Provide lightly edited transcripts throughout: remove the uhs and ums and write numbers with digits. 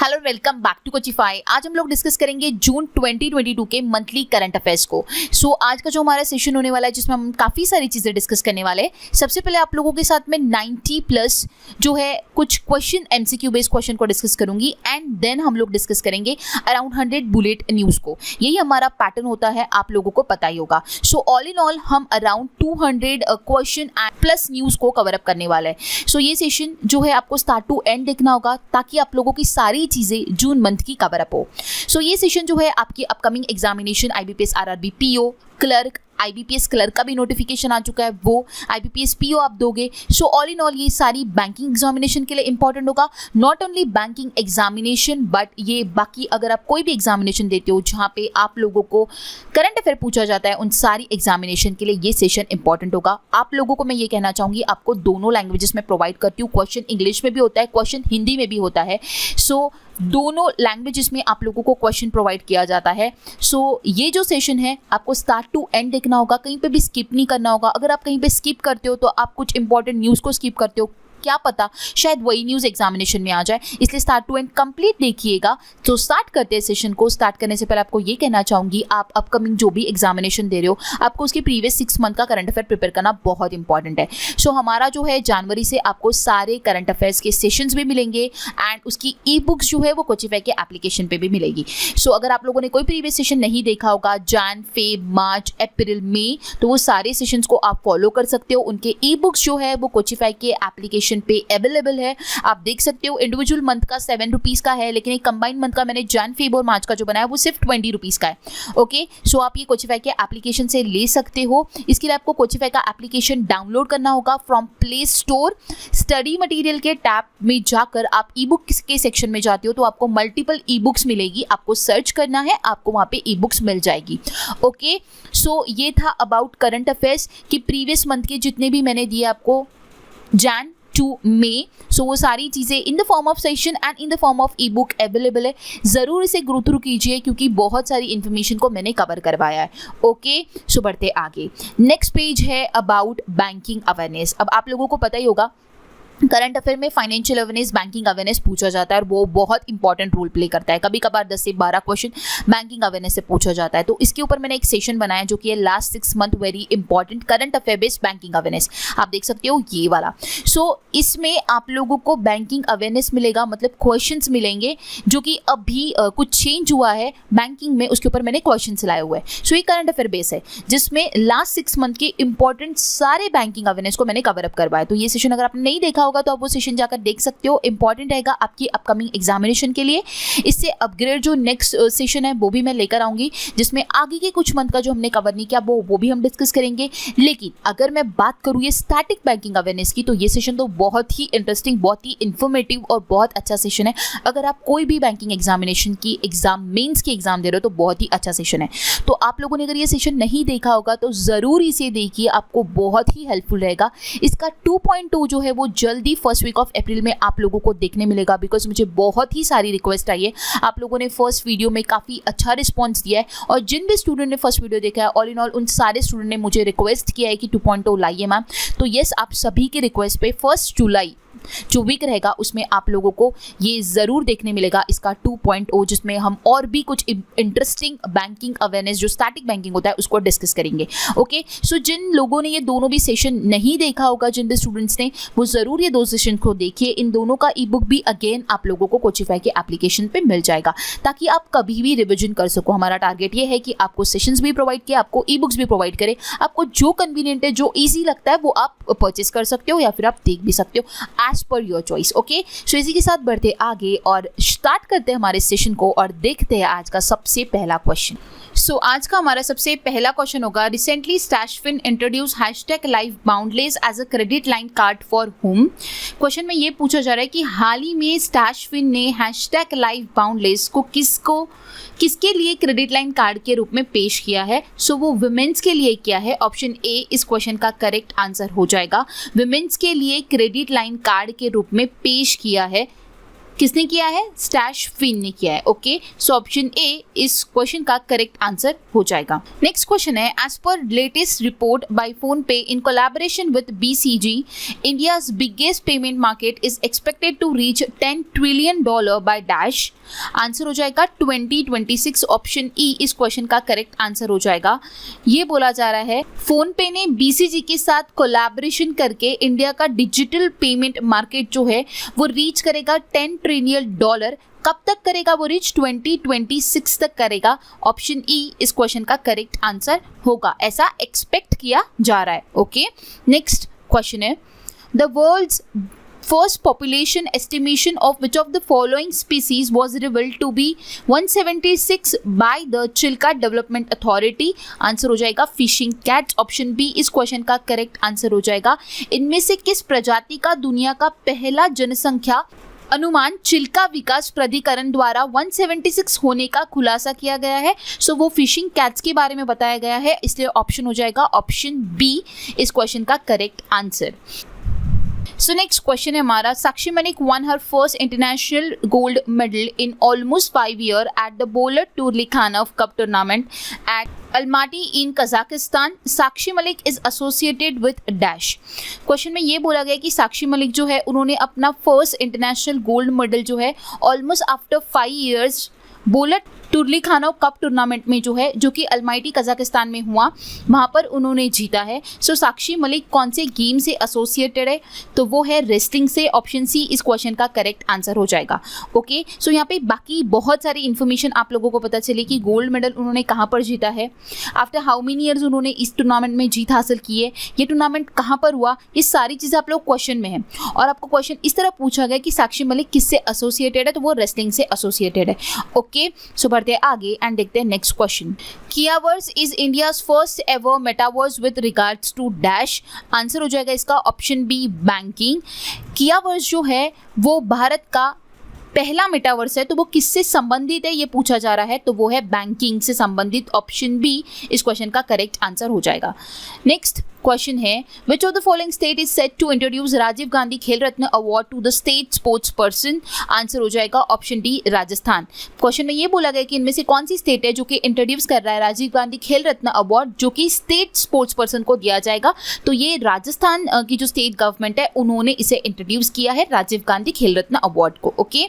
Hello welcome back to Coachify. आज हम लोग डिस्कस करेंगे जून 2022 के मंथली करंट अफेयर्स को। आज का जो हमारा सेशन होने वाला है जिसमें हम काफ़ी सारी चीज़ें डिस्कस करने वाले हैं। सबसे पहले आप लोगों के साथ में 90 प्लस जो है कुछ क्वेश्चन एमसीक्यू बेस्ड क्वेश्चन को डिस्कस करूंगी एंड देन हम लोग डिस्कस करेंगे अराउंड 100 बुलेट न्यूज़ को। यही हमारा पैटर्न होता है, आप लोगों को पता ही होगा। ऑल इन ऑल हम अराउंड 200 क्वेश्चन प्लस न्यूज़ को कवर अप करने वाले हैं। ये सेशन जो है आपको स्टार्ट टू एंड देखना होगा ताकि आप लोगों की सारी चीजें जून मंथ की कवर अप हो। ये सेशन जो है आपकी upcoming examination IBPS RRB PO clerk, IBPS clerk का भी नोटिफिकेशन आ चुका है, वो आईबीपीएस पीओ आप दोगे। ऑल इन ऑल ये सारी बैंकिंग एग्जामिनेशन के लिए इंपॉर्टेंट होगा। Not only banking examination but ये बाकी अगर आप कोई भी एग्जामिनेशन देते हो जहाँ पे आप लोगों को करंट अफेयर पूछा जाता है, उन सारी एग्जामिनेशन के लिए ये सेशन इंपॉर्टेंट होगा। आप लोगों को मैं ये कहना चाहूँगी, आपको दोनों लैंग्वेजेस में प्रोवाइड करती हूँ। क्वेश्चन इंग्लिश में भी होता है, क्वेश्चन हिंदी में भी होता है। दोनों लैंग्वेजेस में आप लोगों को क्वेश्चन प्रोवाइड किया जाता है। ये जो सेशन है आपको स्टार्ट टू एंड देखना होगा, कहीं पे भी स्किप नहीं करना होगा। अगर आप कहीं पे स्किप करते हो तो आप कुछ इंपॉर्टेंट न्यूज़ को स्किप करते हो, क्या पता शायद वही न्यूज़ एग्जामिनेशन में आ जाए, इसलिए स्टार्ट टू एंड कंप्लीट देखिएगा। सटार्ट करते हैं सेशन को। स्टार्ट करने से पहले आपको ये कहना चाहूँगी, आप अपकमिंग जो भी एग्जामिनेशन दे रहे हो आपको उसके प्रीवियस 6 मंथ का करंट अफेयर प्रिपेयर करना बहुत इंपॉर्टेंट है। हमारा जो है जनवरी से आपको सारे करंट अफेयर्स के सेशंस भी मिलेंगे एंड उसकी ई बुक्स जो है वो कोचिफाई के एप्लीकेशन पे भी मिलेगी। अगर आप लोगों ने कोई प्रीवियस सेशन नहीं देखा होगा जैन, फेब, मार्च, अप्रैल, मई, तो वो सारे सेशंस को आप फॉलो कर सकते हो। उनके ई बुक्स जो है वो कोचिफाई के एप्लीकेशन पे अवेलेबल है, आप देख सकते हो। इंडिविजुअल मंथ का 7 रुपीज़ का है, लेकिन एक कंबाइंड मंथ का मैंने जैन, फेब और मार्च का जो बनाया वो सिर्फ 20 रुपीज़ का है। ओके, आप ये कोचिफाई के एप्लीकेशन से ले सकते हो। इसके लिए आपको कोचिफाई का एप्लीकेशन डाउनलोड करना होगा from play store. Study material के टैब में जाकर आप ई बुक के सेक्शन में जाते हो तो आपको मल्टीपल ई बुक्स मिलेगी, आपको सर्च करना है, आपको वहाँ पे ई बुक्स मिल जाएगी। ओके, ये था अबाउट करंट अफेयर्स कि प्रीवियस मंथ के जितने भी मैंने दिए आपको जैन टू मे, वो सारी चीज़ें इन the form of session and in the form of E book available है। ज़रूर इसे गो थ्रू कीजिए क्योंकि बहुत सारी इन्फॉर्मेशन को मैंने कवर करवाया है। ओके, बढ़ते आगे। नेक्स्ट पेज है अबाउट बैंकिंग अवेयरनेस। अब आप लोगों को पता ही होगा करंट अफेयर में फाइनेंशियल अवेयरनेस, बैंकिंग अवेयरनेस पूछा जाता है और वो बहुत इंपॉर्टेंट रोल प्ले करता है। कभी कभार 10 से 12 क्वेश्चन बैंकिंग अवेयरनेस से पूछा जाता है। तो इसके ऊपर मैंने एक सेशन बनाया जो कि है last 6 month very important current affair based banking awareness. आप देख सकते हो ये वाला। इसमें आप लोगों को बैंकिंग अवेयरनेस मिलेगा, मतलब क्वेश्चंस मिलेंगे जो कि अभी कुछ चेंज हुआ है बैंकिंग में, उसके ऊपर मैंने क्वेश्चन लाए हुए हैं। ये करंट अफेयर बेस है जिसमें लास्ट 6 मंथ के इंपॉर्टेंट सारे बैंकिंग अवेयरनेस को मैंने कवर अप करवाया। तो ये सेशन अगर आपने नहीं देखा तो आप वो सेशन जाकर देख सकते हो, इंपॉर्टेंट रहेगा आपकी अपकमिंग एग्जामिनेशन के लिए। इससे अपग्रेड जो नेक्स्ट सेशन है वो भी मैं लेकर आऊंगी जिसमें आगे के कुछ मंथ का जो हमने कवर नहीं किया वो भी हम डिस्कस करेंगे। लेकिन अगर मैं बात करूँ ये स्टैटिक बैंकिंग अवेयरनेस की, तो ये सेशन तो बहुत ही इंटरेस्टिंग, बहुत ही इंफॉर्मेटिव और बहुत अच्छा सेशन है। अगर आप कोई भी बैंकिंग एग्जामिनेशन की एग्जाम, मेंस की एग्जाम दे रहे हो तो बहुत ही अच्छा सेशन है। तो आप लोगों ने अगर ये सेशन नहीं देखा होगा तो ज़रूर इसे देखिए, आपको बहुत ही हेल्पफुल रहेगा। इसका 2.2 जो है वो जल्दी फर्स्ट वीक ऑफ अप्रैल में आप लोगों को देखने मिलेगा, बिकॉज मुझे बहुत ही सारी रिक्वेस्ट आई है। आप लोगों ने फर्स्ट वीडियो में काफ़ी अच्छा रिस्पॉन्स दिया है और जिन भी स्टूडेंट ने फर्स्ट वीडियो देखा है ऑल इन ऑल उन सारे स्टूडेंट ने मुझे रिक्वेस्ट किया है कि 2.0 लाइए मैम। तो यस, आप सभी के रिक्वेस्ट पे 1 जुलाई जो वीक रहेगा उसमें आप लोगों को ये ज़रूर देखने मिलेगा इसका 2.0, जिसमें हम और भी कुछ इंटरेस्टिंग बैंकिंग अवेयरनेस जो स्टैटिक बैंकिंग होता है उसको डिस्कस करेंगे। ओके, जिन लोगों ने ये दोनों भी सेशन नहीं देखा होगा, जिन भी स्टूडेंट्स ने, वो ज़रूर ये 2 सेशन को देखिए। इन दोनों का ई बुक भी अगेन आप लोगों को कोचिफाई के एप्लीकेशन पे मिल जाएगा ताकि आप कभी भी रिविजन कर सको। हमारा टारगेट ये है कि आपको सेशंस भी प्रोवाइड किए, आपको ई बुक्स भी प्रोवाइड करें। आपको जो कन्वीनियंट है, जो ईजी लगता है वो आप परचेस कर सकते हो या फिर आप देख भी सकते हो as per your choice. Okay, इसी के साथ बढ़ते आगे और स्टार्ट करते हैं हमारे सेशन को और देखते हैं आज का सबसे पहला क्वेश्चन। आज का हमारा सबसे पहला क्वेश्चन होगा, recently Stashfin introduce #life boundless as a credit line card for whom. Question में ये पूछा जा रहा है कि हाल ही में स्टैशफिन ने #लाइफ बाउंडलेस को किसके लिए क्रेडिट लाइन कार्ड के रूप में पेश किया है। वो वुमेन्स के लिए किया है। ऑप्शन ए इस क्वेश्चन का करेक्ट आंसर हो जाएगा। वुमेन्स के लिए क्रेडिट लाइन कार्ड के रूप में पेश किया है। किसने किया है? स्टैश फिन ने किया है। ओके, सो ऑप्शन ए इस क्वेश्चन का करेक्ट आंसर हो जाएगा। नेक्स्ट क्वेश्चन है, as per latest report by PhonePe in collaboration with BCG, India's biggest payment market is expected to reach $10 trillion by dash. Answer हो जाएगा 2026। Option E इस question का correct answer हो जाएगा। ये बोला जा रहा है फोन पे ने BCG के साथ कोलैबोरेशन करके इंडिया का डिजिटल पेमेंट मार्केट जो है वो रीच करेगा $10 ट्रिलियन। कब तक करेगा वो रीच? 2026 तक करेगा। ऑप्शन ई इस क्वेश्चन का करेक्ट आंसर होगा, ऐसा एक्सपेक्ट किया जा रहा है। ओके, नेक्स्ट क्वेश्चन है, the world's first population estimation of which of the following species was revealed to be 176 by the Chilkat Development Authority। Answer हो जाएगा फिशिंग कैट। ऑप्शन बी इस क्वेश्चन का करेक्ट आंसर हो जाएगा। इनमें से किस प्रजाति का दुनिया का पहला जनसंख्या अनुमान चिल्का विकास प्राधिकरण द्वारा 176 होने का खुलासा किया गया है? सो वो फिशिंग कैट्स के बारे में बताया गया है, इसलिए ऑप्शन हो जाएगा ऑप्शन बी इस क्वेश्चन का correct answer. So next question है हमारा, Sakshi Malik won her first international gold medal in almost 5 years at the Bolat Turlikhanov Cup tournament at Almaty in Kazakhstan. Sakshi Malik is associated with dash। Question में ये बोला गया कि साक्षी मलिक जो है उन्होंने अपना फर्स्ट इंटरनेशनल गोल्ड मेडल जो है almost after 5 years Bolat Turlykhanov cup tournament में जो है, जो कि अल्माटी कजाकिस्तान में हुआ, वहाँ पर उन्होंने जीता है। सो साक्षी मलिक कौन से गेम से एसोसिएटेड है? तो वो है रेसलिंग से। ऑप्शन सी इस क्वेश्चन का करेक्ट आंसर हो जाएगा। ओके, सो यहाँ पे बाकी बहुत सारी इन्फॉर्मेशन आप लोगों को पता चली कि गोल्ड मेडल उन्होंने कहाँ पर जीता है, आफ्टर हाउ मेनी ईयर्स उन्होंने इस टूर्नामेंट में जीत हासिल की है, ये टूर्नामेंट कहाँ पर हुआ, ये सारी चीज़ें आप लोग क्वेश्चन में है। और आपको क्वेश्चन इस तरह पूछा गया कि साक्षी मलिक किससे एसोसिएटेड है, तो वो रेसलिंग से एसोसिएटेड है। ओके, सो बढ़ते हैं आगे एंड देखते हैं next question. Kiyaverse is India's first ever metaverse with regards to dash. Answer हो जाएगा इसका ऑप्शन बी बैंकिंग। कियावर्स जो है वो भारत का पहला मेटावर्स है, तो वो किससे संबंधित है ये पूछा जा रहा है, तो वो है बैंकिंग से संबंधित। ऑप्शन बी इस क्वेश्चन का करेक्ट आंसर हो जाएगा। नेक्स्ट क्वेश्चन है, which of the following state is set to introduce Rajiv Gandhi Khel Ratna award to the state sports person. Answer हो जाएगा ऑप्शन डी राजस्थान। क्वेश्चन में ये बोला गया कि इनमें से कौन सी स्टेट है जो कि इंट्रोड्यूस कर रहा है राजीव गांधी खेल रत्न अवार्ड, जो कि स्टेट स्पोर्ट्स पर्सन को दिया जाएगा। तो ये राजस्थान की जो स्टेट गवर्नमेंट है उन्होंने इसे इंट्रोड्यूस किया है राजीव गांधी खेल रत्न अवार्ड को। Okay,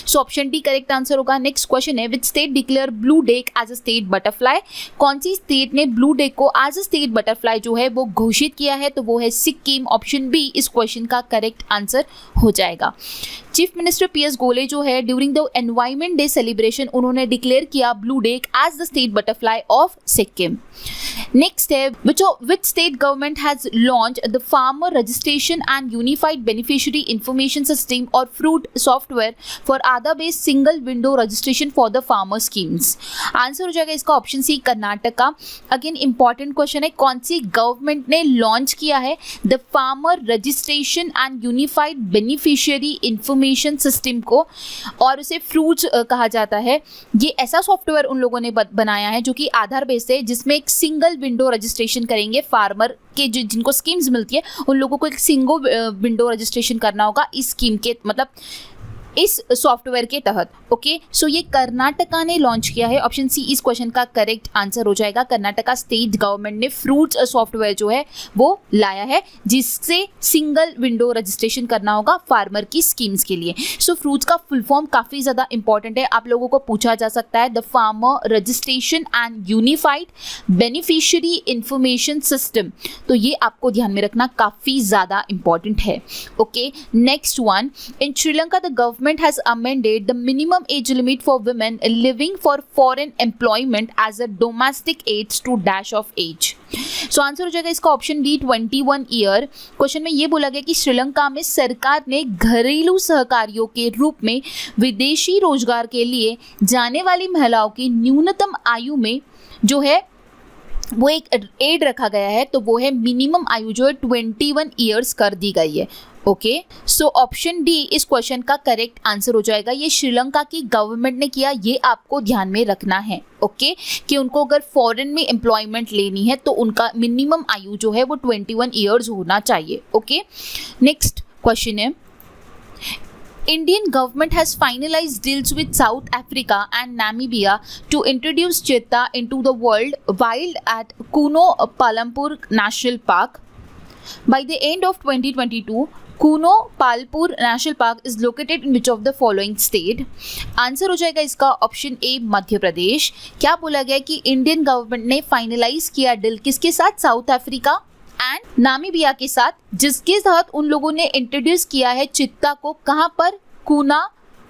so option D correct answer होगा। नेक्स्ट क्वेश्चन है, which state declare blue duke as a state butterfly. कौन सी स्टेट ने ब्लू डेक को एज अ स्टेट बटरफ्लाई जो है वो घोषित किया है, तो वो है सिक्किम। ऑप्शन बी इस क्वेश्चन का करेक्ट आंसर हो जाएगा। चीफ मिनिस्टर पीएस गोले जो है during the environment day celebration उन्होंने डिक्लेयर किया blue duke as the state butterfly of Sikkim. Next है, which state government has launched the farmer registration and unified beneficiary information system or fruit software for Aadhaar based single window registration for the farmer schemes। Answer हो जाएगा इसका option C Karnataka. Again important question है, कौन सी government ने launch किया है the farmer registration and unified beneficiary information system को, और उसे फ्रूट्स कहा जाता है। ये ऐसा सॉफ्टवेयर उन लोगों ने बनाया है जो कि आधार बेस्ड है, जिसमें एक सिंगल विंडो रजिस्ट्रेशन करेंगे फार्मर के, जिनको स्कीम्स मिलती है उन लोगों को एक सिंगल विंडो रजिस्ट्रेशन करना होगा इस स्कीम के, मतलब इस सॉफ्टवेयर के तहत। ओके, सो ये कर्नाटका ने लॉन्च किया है। ऑप्शन सी इस क्वेश्चन का करेक्ट आंसर हो जाएगा। कर्नाटका स्टेट गवर्नमेंट ने फ्रूट्स सॉफ्टवेयर जो है वो लाया है, जिससे सिंगल विंडो रजिस्ट्रेशन करना होगा फार्मर की स्कीम्स के लिए। सो फ्रूट्स का फुल फॉर्म काफ़ी ज़्यादा इंपॉर्टेंट है, आप लोगों को पूछा जा सकता है, the farmer registration and unified beneficiary information system. तो ये आपको ध्यान में रखना काफ़ी ज़्यादा इंपॉर्टेंट है। Okay, next one, in Sri Lanka the government has amended the minimum age limit for women living for foreign employment as a domestic age to dash of age। So answer हो जाएगा इसका ऑप्शन डी 21 ईयर। क्वेश्चन में ये बोला गया कि श्रीलंका में सरकार ने घरेलू सहकारियों के रूप में विदेशी रोजगार के लिए जाने वाली महिलाओं की न्यूनतम आयु में जो है वो एक एड रखा गया है, तो वो है मिनिमम आयु जो है 21 ईयर्स कर दी गई है। ओके, सो ऑप्शन डी इस क्वेश्चन का करेक्ट आंसर हो जाएगा। ये श्रीलंका की गवर्नमेंट ने किया, ये आपको ध्यान में रखना है। ओके, कि उनको अगर फॉरेन में एम्प्लॉयमेंट लेनी है तो उनका मिनिमम आयु जो है वो 21 ईयर्स होना चाहिए। ओके, नेक्स्ट क्वेश्चन है, Indian government has finalized deals with South Africa and Namibia to introduce cheetah into the wild at Kuno Palampur National Park. By the end of 2022, Kuno Palpur National Park is located in which of the following state? Answer हो जाएगा इसका option A Madhya Pradesh. क्या बोला गया कि Indian government ने finalise किया deal किसके साथ? साउथ अफ्रीका एंड नामीबिया के साथ, जिसके तहत उन लोगों ने इंट्रोड्यूस किया है चित्ता को कहां पर? कूना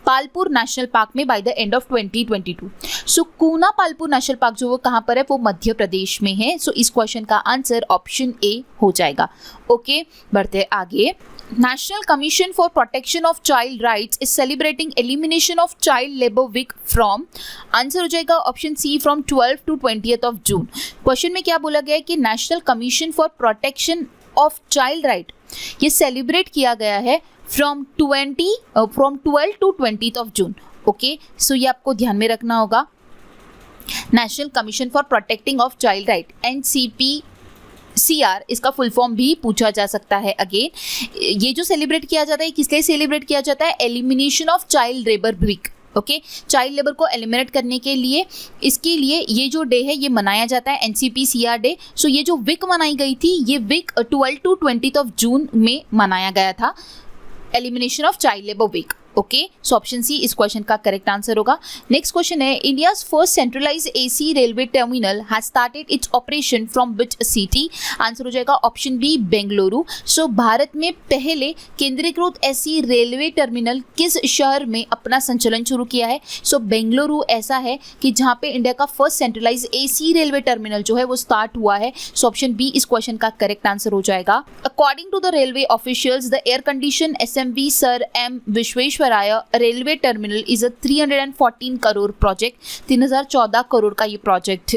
पालपुर नेशनल पार्क में बाय द एंड ऑफ 2022। सो कूना पालपुर नेशनल पार्क जो वो कहां पर है? वो मध्य प्रदेश में है। सो इस क्वेश्चन का आंसर ऑप्शन ए हो जाएगा। ओके, बढ़ते आगे। National Commission for Protection of Child Rights is celebrating elimination of child labor week from, answer हो जाएगा option C, from 12 to 20th of June। Question में क्या बोला गया है कि national commission for protection of child right ये celebrate किया गया है from 12 to 20th of June। Okay, so ये आपको ध्यान में रखना होगा। National commission for protecting of child right, NCPCR, इसका फुल फॉर्म भी पूछा जा सकता है। अगेन ये जो सेलिब्रेट किया जाता है किस लिए सेलिब्रेट किया जाता है? Elimination of child labour week. Okay, child labour को एलिमिनेट करने के लिए, इसके लिए ये जो डे है ये मनाया जाता है, NCPCR डे। सो ये जो वीक मनाई गई थी ये week 12 to 20th of June में मनाया गया था, elimination of child labour week. Okay, so option C इस क्वेश्चन का करेक्ट आंसर होगा। नेक्स्ट क्वेश्चन है, India's first centralise AC railway terminal has started its operation from which city? Answer हो जाएगा option B, Bengaluru. So Bharat में पहले केंद्रीकृत AC railway terminal किस शहर में अपना संचालन शुरू किया है? सो बेंगलुरु ऐसा है कि जहाँ पे इंडिया का first centralise AC railway terminal जो है वो स्टार्ट हुआ है। सो ऑप्शन बी इस क्वेश्चन का करेक्ट आंसर हो जाएगा। According to the railway officials, the air condition SMV sir M Visvesvaraya railway terminal is a 314 crore project. 3014 crore का ये प्रोजेक्ट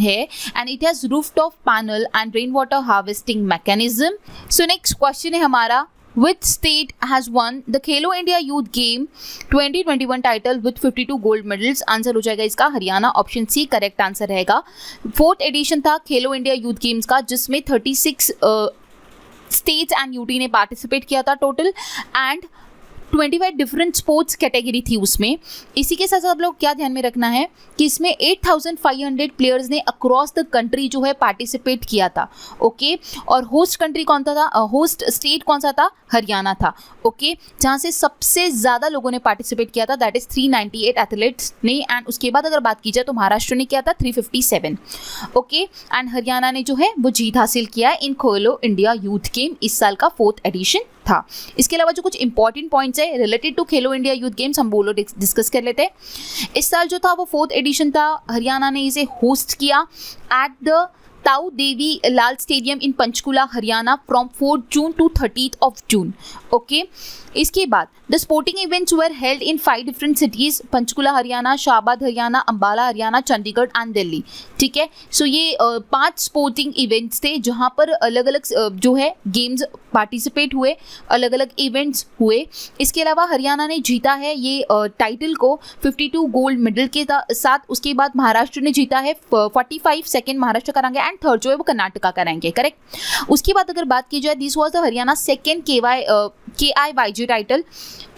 है and it has rooftop panel and rain water harvesting mechanism. So next question है हमारा, which state has won the Khelo India Youth Game 2021 title with 52 gold medals? Answer हो जाएगा इसका Haryana, option C correct answer रहेगा। 4th addition था खेलो India youth games का, जिसमें 36 states and UT ने पार्टिसिपेट किया था total, and 25 different sports category थी उसमें। इसी के साथ आप लोग क्या ध्यान में रखना है कि इसमें 8500 प्लेयर्स ने अक्रॉस द कंट्री जो है पार्टिसिपेट किया था। ओके, और होस्ट कंट्री कौन था? होस्ट स्टेट कौन सा था? हरियाणा था। ओके, जहाँ से सबसे ज़्यादा लोगों ने पार्टिसिपेट किया था, दैट इज 398 एथलीट्स ने, एंड उसके बाद अगर बात की जाए तो महाराष्ट्र ने किया था 357। ओके, एंड हरियाणा ने जो है वो जीत हासिल किया इन खेलो इंडिया यूथ गेम, इस साल का 4th एडिशन था। इसके अलावा जो कुछ इंपॉर्टेंट पॉइंट्स है related to Khelo India youth games हम बोलो डिस्कस कर लेते हैं। इस साल जो था वो 4th एडिशन था, हरियाणा ने इसे होस्ट किया at the Tau Devi Lal stadium in Panchkula Haryana from 4 June to 30th of June। Okay, इसके बाद the sporting events were held in 5 different cities, Panchkula Haryana, Shahbad Haryana, Ambala Haryana, Chandigarh and Delhi. ठीक है, सो ये 5 स्पोर्टिंग इवेंट्स थे जहाँ पर अलग अलग जो है गेम्स पार्टिसिपेट हुए, अलग अलग इवेंट्स हुए। इसके अलावा हरियाणा ने जीता है ये टाइटल को 52 गोल्ड मेडल के साथ। उसके बाद महाराष्ट्र ने जीता है 45, सेकेंड महाराष्ट्र कराएंगे एंड थर्ड जो है वो कर्नाटका कराएंगे। करेक्ट। उसके बाद अगर बात की जाए, this was the Haryana second KIYG title.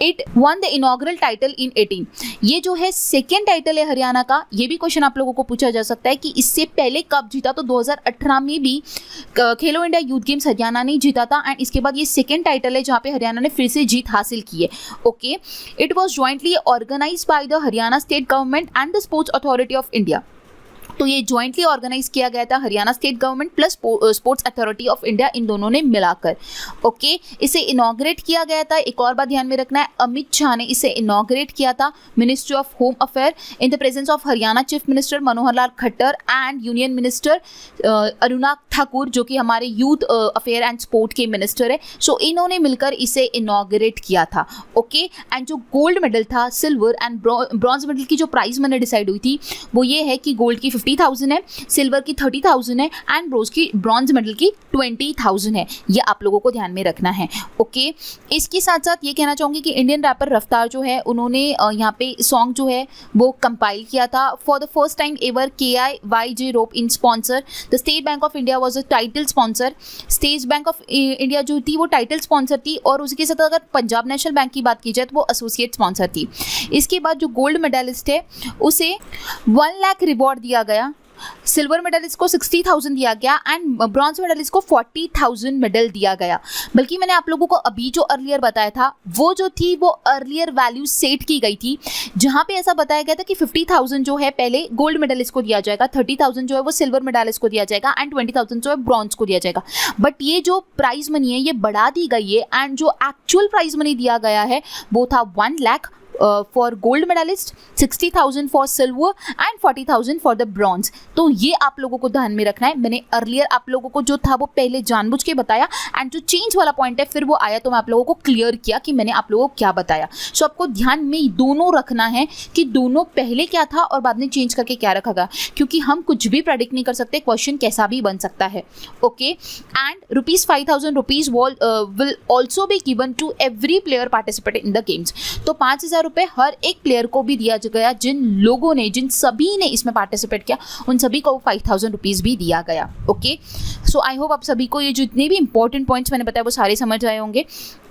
It one the inaugural title in 18। ये जो है सेकेंड टाइटल है हरियाणा का। ये भी क्वेश्चन आप लोगों को पूछा जा सकता है कि इससे पहले कब जीता, तो 2018 में भी खेलो इंडिया यूथ गेम्स हरियाणा ने जीता था, एंड इसके बाद ये सेकेंड टाइटल है जहाँ पे हरियाणा ने फिर से जीत हासिल की है। Okay, it was jointly organise by the Haryana state government and the sports authority of India. तो ये ज्वाइंटली ऑर्गेनाइज किया गया था Haryana state government plus sports authority of India, इन दोनों ने मिलाकर। ओके, इसे इनॉग्रेट किया गया था। एक और बात ध्यान में रखना है, अमित शाह ने इसे इनॉग्रेट किया था, ministry of home affair, in the presence of Haryana chief minister Manohar Lal Khattar and union minister Anurag Thakur, जो कि हमारे यूथ अफेयर एंड स्पोर्ट के मिनिस्टर है। सो इन्होंने मिलकर इसे इनॉग्रेट किया था। ओके, एंड जो गोल्ड मेडल था, सिल्वर एंड ब्रॉन्ज मेडल की जो प्राइज मनी डिसाइड हुई थी वो ये है कि गोल्ड की 50,000 है, सिल्वर की 30,000 है एंड ब्रॉन्ज मेडल की 20,000 है। ये आप लोगों को ध्यान में रखना है। ओके, इसके साथ साथ ये कहना चाहूँगी कि इंडियन रैपर रफ्तार जो है उन्होंने यहाँ पे सॉन्ग जो है वो कंपाइल किया था। For the first time ever KIYJ rope in sponsor, the state bank of India was a title sponsor. State bank of India जो थी वो टाइटल स्पॉन्सर थी और उसके साथ अगर पंजाब नेशनल बैंक की बात की जाए तो वो एसोसिएट स्पॉन्सर थी। इसके बाद जो गोल्ड मेडलिस्ट है उसे 1 लाख रिवॉर्ड दिया गया, सिल्वर मेडलिस्ट को 60,000 दिया गया एंड ब्रॉन्ज मेडलिस्ट को 40,000 मेडल दिया गया। बल्कि मैंने आप लोगों को अभी जो अर्लियर बताया था वो जो थी वो अर्लियर वैल्यू सेट की गई थी, जहां पे ऐसा बताया गया था कि 50,000 जो है पहले गोल्ड मेडलिस्ट को दिया जाएगा, 30,000 जो है वो सिल्वर मेडलिस्ट को दिया जाएगा एंड 20,000 जो है ब्रॉन्ज को दिया जाएगा। बट ये जो प्राइज मनी है ये बढ़ा दी गई है एंड जो एक्चुअल प्राइज मनी दिया गया है वो था 1 lakh for gold medallist, 60,000 for silver and 40,000 for the bronze. तो ये आप लोगों को ध्यान में रखना है। मैंने अर्लियर आप लोगों को जो था वो पहले जानबूझ के बताया एंड जो चेंज वाला पॉइंट है फिर वो आया तो मैं आप लोगों को क्लियर किया कि मैंने आप लोगों को क्या बताया। सो आपको ध्यान में दोनों रखना है कि दोनों पहले क्या था और बाद में चेंज करके क्या रखा गया, क्योंकि हम कुछ भी प्रेडिक्ट नहीं कर सकते, क्वेश्चन कैसा भी बन सकता है। Okay, and ₹5,000 will also be given to every player participate in the games. तो 5,000 रुपए हर एक प्लेयर को भी दिया गया जिन सभी ने इसमें पार्टिसिपेट किया उन सभी को 5,000 रुपीज़ भी दिया गया। ओके, सो आई होप आप सभी को ये जितने भी इंपॉर्टेंट पॉइंट्स मैंने बताया वो सारे समझ आए होंगे।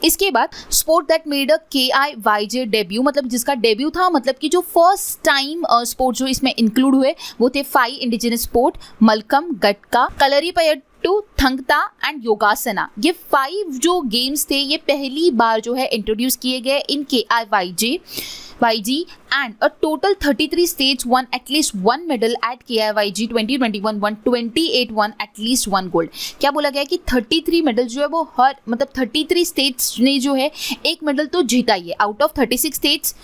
इसके बाद sport that made a KIYJ debut, मतलब जिसका डेब्यू था, मतलब कि जो फर्स्ट टाइम स्पोर्ट जो इसमें इंक्लूड हुए वो थे 5 indigenous sport, Mallakhamb, Gatka, Kalaripayattu, Thangta and Yogasana. ये 5 जो गेम्स थे ये पहली बार जो है इंट्रोड्यूस किए गए इन KIYG and a total 33 states won at least one medal at KIYG 2021 won 28 won at least one gold। क्या बोला गया कि 33 मेडल जो है वो हर मतलब 33 स्टेट्स ने जो है एक मेडल तो जीता ही है। आउट ऑफ 36 स्टेट्स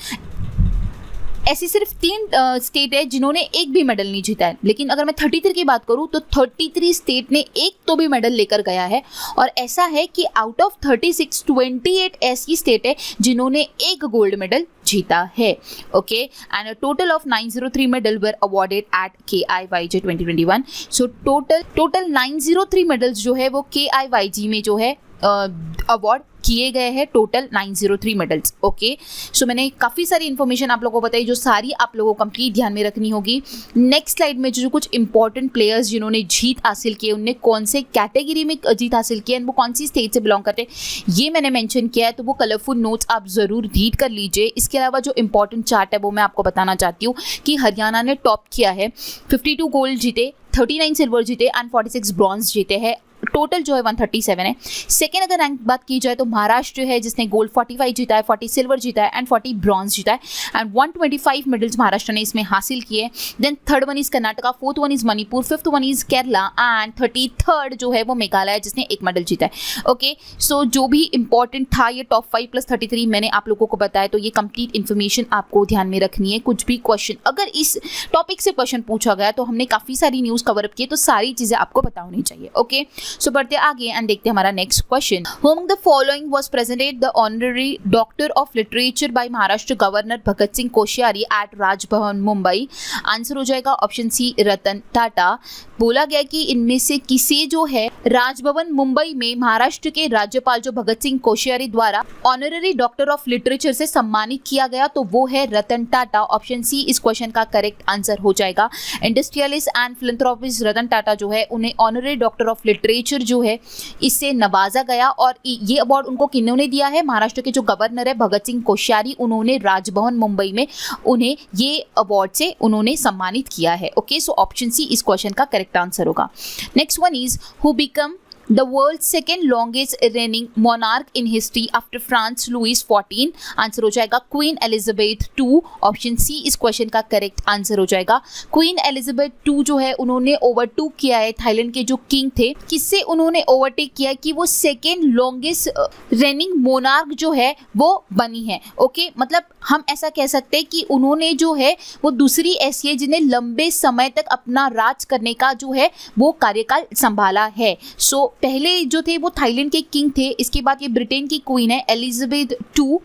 ऐसी सिर्फ 3 स्टेट है जिन्होंने एक भी मेडल नहीं जीता है, लेकिन अगर मैं 33 की बात करूं तो 33 स्टेट ने एक तो भी मेडल लेकर गया है। और ऐसा है कि आउट ऑफ 36 28 ऐसी स्टेट है जिन्होंने एक गोल्ड मेडल जीता है। Okay, and a total of 903 medal were awarded at KIYG 2021। So total 903 medals जो है वो KIYG में जो है अवार्ड किए गए हैं, टोटल 903 मेडल्स। ओके, सो मैंने काफ़ी सारी इन्फॉर्मेशन आप लोगों को बताई जो सारी आप लोगों को कंप्लीट ध्यान में रखनी होगी। नेक्स्ट स्लाइड में जो कुछ इंपॉर्टेंट प्लेयर्स जिन्होंने जीत हासिल की, उनने कौन से कैटेगरी में जीत हासिल की एंड वो कौन सी स्टेट से बिलोंग करते हैं ये मैंने मेंशन किया है, तो वो कलरफुल नोट्स आप ज़रूर रीड कर लीजिए। इसके अलावा जो इंपॉर्टेंट चार्ट है वो मैं आपको बताना चाहती हूँ कि हरियाणा ने टॉप किया है, 52 गोल्ड जीते, 39 सिल्वर जीते एंड 46 ब्रॉन्ज जीते हैं। टोटल जो है 137 है। सेकेंड अगर रैंक बात की जाए तो महाराष्ट्र है जिसने गोल्ड 45 जीता है, 40 सिल्वर जीता है एंड 40 ब्रॉन्ज जीता है एंड 125 मेडल्स महाराष्ट्र ने इसमें हासिल किए। Then third one is Karnataka, fourth one is Manipur, fifth one is Kerala and 33rd जो है वो मेघालय जिसने एक मेडल जीता है। ओके, सो जो भी इंपॉर्टेंट था ये टॉप 5 + 33 मैंने आप लोगों को बताया, तो ये कंप्लीट इन्फॉर्मेशन आपको ध्यान में रखनी है। कुछ भी क्वेश्चन अगर इस टॉपिक से क्वेश्चन पूछा गया तो हमने काफ़ी सारी न्यूज़ कवर अप की, तो सारी चीज़ें आपको पता होनी चाहिए। ओके, सो बढ़ते आगे एंड देखते हैं हमारा next question. Among the following was presented the honorary Doctor of Literature by Maharashtra governor Bhagat Singh Koshyari at Raj Bhavan Mumbai. Answer हो जाएगा ऑप्शन सी रतन टाटा। बोला गया कि इनमें से किसे जो है राजभवन मुंबई में महाराष्ट्र के राज्यपाल जो भगत सिंह कोश्यारी द्वारा ऑनररी डॉक्टर ऑफ लिटरेचर से सम्मानित किया गया, तो वो है रतन टाटा। ऑप्शन सी इस क्वेश्चन का करेक्ट आंसर हो जाएगा। Industrialist and philanthropist Ratan Tata जो है उन्हें ऑनररी डॉक्टर ऑफ लिटरेचर जो है इससे नवाजा गया और ये अवार्ड उनको किन्होंने दिया है, महाराष्ट्र के जो गवर्नर है भगत सिंह कोश्यारी, उन्होंने राजभवन मुंबई में उन्हें ये अवार्ड से उन्होंने सम्मानित किया है। ओके, सो ऑप्शन सी इस क्वेश्चन का करेक्ट आंसर होगा। Next one is who become the world's second longest reigning monarch in history after France Louis XIV। Answer हो जाएगा queen Elizabeth II। Option C इस क्वेश्चन का correct answer हो जाएगा। Queen Elizabeth II जो है उन्होंने ओवरटेक किया है थाईलैंड के जो किंग थे, किससे उन्होंने ओवरटेक किया है कि वो सेकेंड लॉन्गेस्ट रेनिंग मोनार्क जो है वो बनी है। ओके, मतलब हम ऐसा कह सकते हैं कि उन्होंने जो है वो दूसरी ऐसी है जिन्हें लंबे समय तक अपना राज करने का जो है वो कार्यकाल संभाला है। सो पहले जो थे वो थाईलैंड के किंग थे, इसके बाद ये ब्रिटेन की क्वीन है एलिजाबेथ II,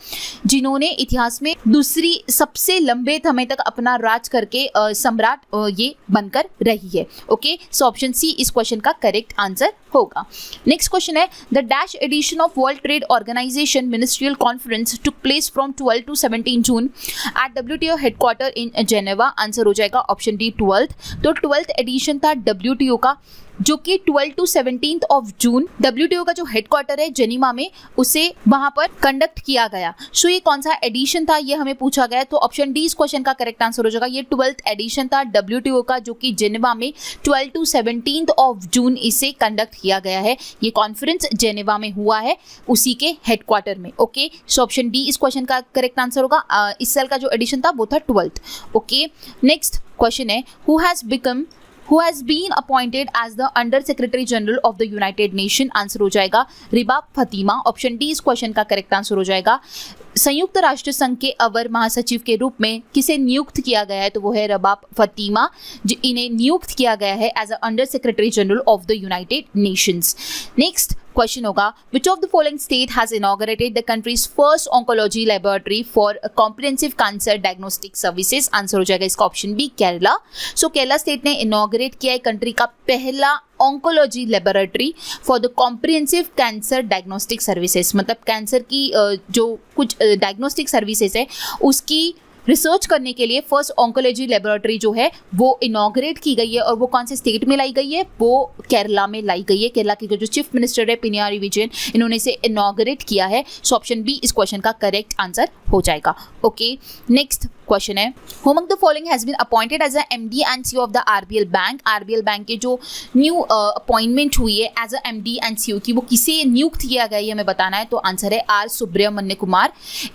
जिन्होंने इतिहास में दूसरी सबसे लंबे समय तक अपना राज करके सम्राट ये बनकर रही है। ओके, सो ऑप्शन सी इस क्वेश्चन का करेक्ट आंसर होगा। नेक्स्ट क्वेश्चन है the dash edition of world trade organisation ministerial conference took place from 12 to 17 June at WTO headquarter in Geneva. Answer हो जाएगा ऑप्शन डी 12th। तो 12th addition था WTO का, जो कि 12 to 17 of जून WTO का जो हेडक्वार्टर है जेनीवा में, उसे वहां पर कंडक्ट किया गया। सो ये कौन सा एडिशन था ये हमें पूछा गया, तो ऑप्शन डी इस क्वेश्चन का करेक्ट आंसर हो जाएगा। ये 12th एडिशन था WTO का, जो कि जेनीवा में 12 to 17 of जून इसे कंडक्ट किया गया है। ये कॉन्फ्रेंस जेनेवा में हुआ है, उसी के हेडक्वार्टर में। ओके, सो ऑप्शन डी इस क्वेश्चन का करेक्ट आंसर होगा। इस साल का जो एडिशन था वो था 12th। ओके, नेक्स्ट क्वेश्चन है who has been appointed as the Under Secretary General of the United Nation। Answer हो जाएगा रिबाब फतीमा। ऑप्शन डी इस क्वेश्चन का करेक्ट आंसर हो जाएगा। संयुक्त राष्ट्र संघ के अवर महासचिव के रूप में किसे नियुक्त किया गया है, तो वो है रबाब फतीमा, इन्हें नियुक्त किया गया है as a under secretary general of the United Nations. Next question होगा which of the following state has inaugurated the country's first oncology laboratory for comprehensive cancer diagnostic services. Answer हो जाएगा इसका option B Kerala. So Kerala state ने inaugurate किया है country का पहला oncology laboratory for the comprehensive cancer diagnostic services, मतलब cancer की जो कुछ डायग्नोस्टिक सर्विसेज है उसकी रिसर्च करने के लिए फर्स्ट ऑन्कोलॉजी लेबोरेटरी जो है वो इनॉग्रेट की गई है। और वो कौन से स्टेट में लाई गई है, वो केरला में लाई गई है। केरला के जो चीफ मिनिस्टर है पिनाराई विजयन, इन्होंने इसे इनॉग्रेट किया है। सो ऑप्शन बी इस क्वेश्चन का करेक्ट आंसर हो जाएगा। ओके, नेक्स्ट क्वेश्चन है who among the following has been appointed as a MD and CEO of the RBL bank. RBL bank के जो न्यू अपॉइंटमेंट हुई है as a MD and CEO की, वो किसे नियुक्त किया गया है ये हमें बताना है। तो आंसर है R Subramanya Kumar.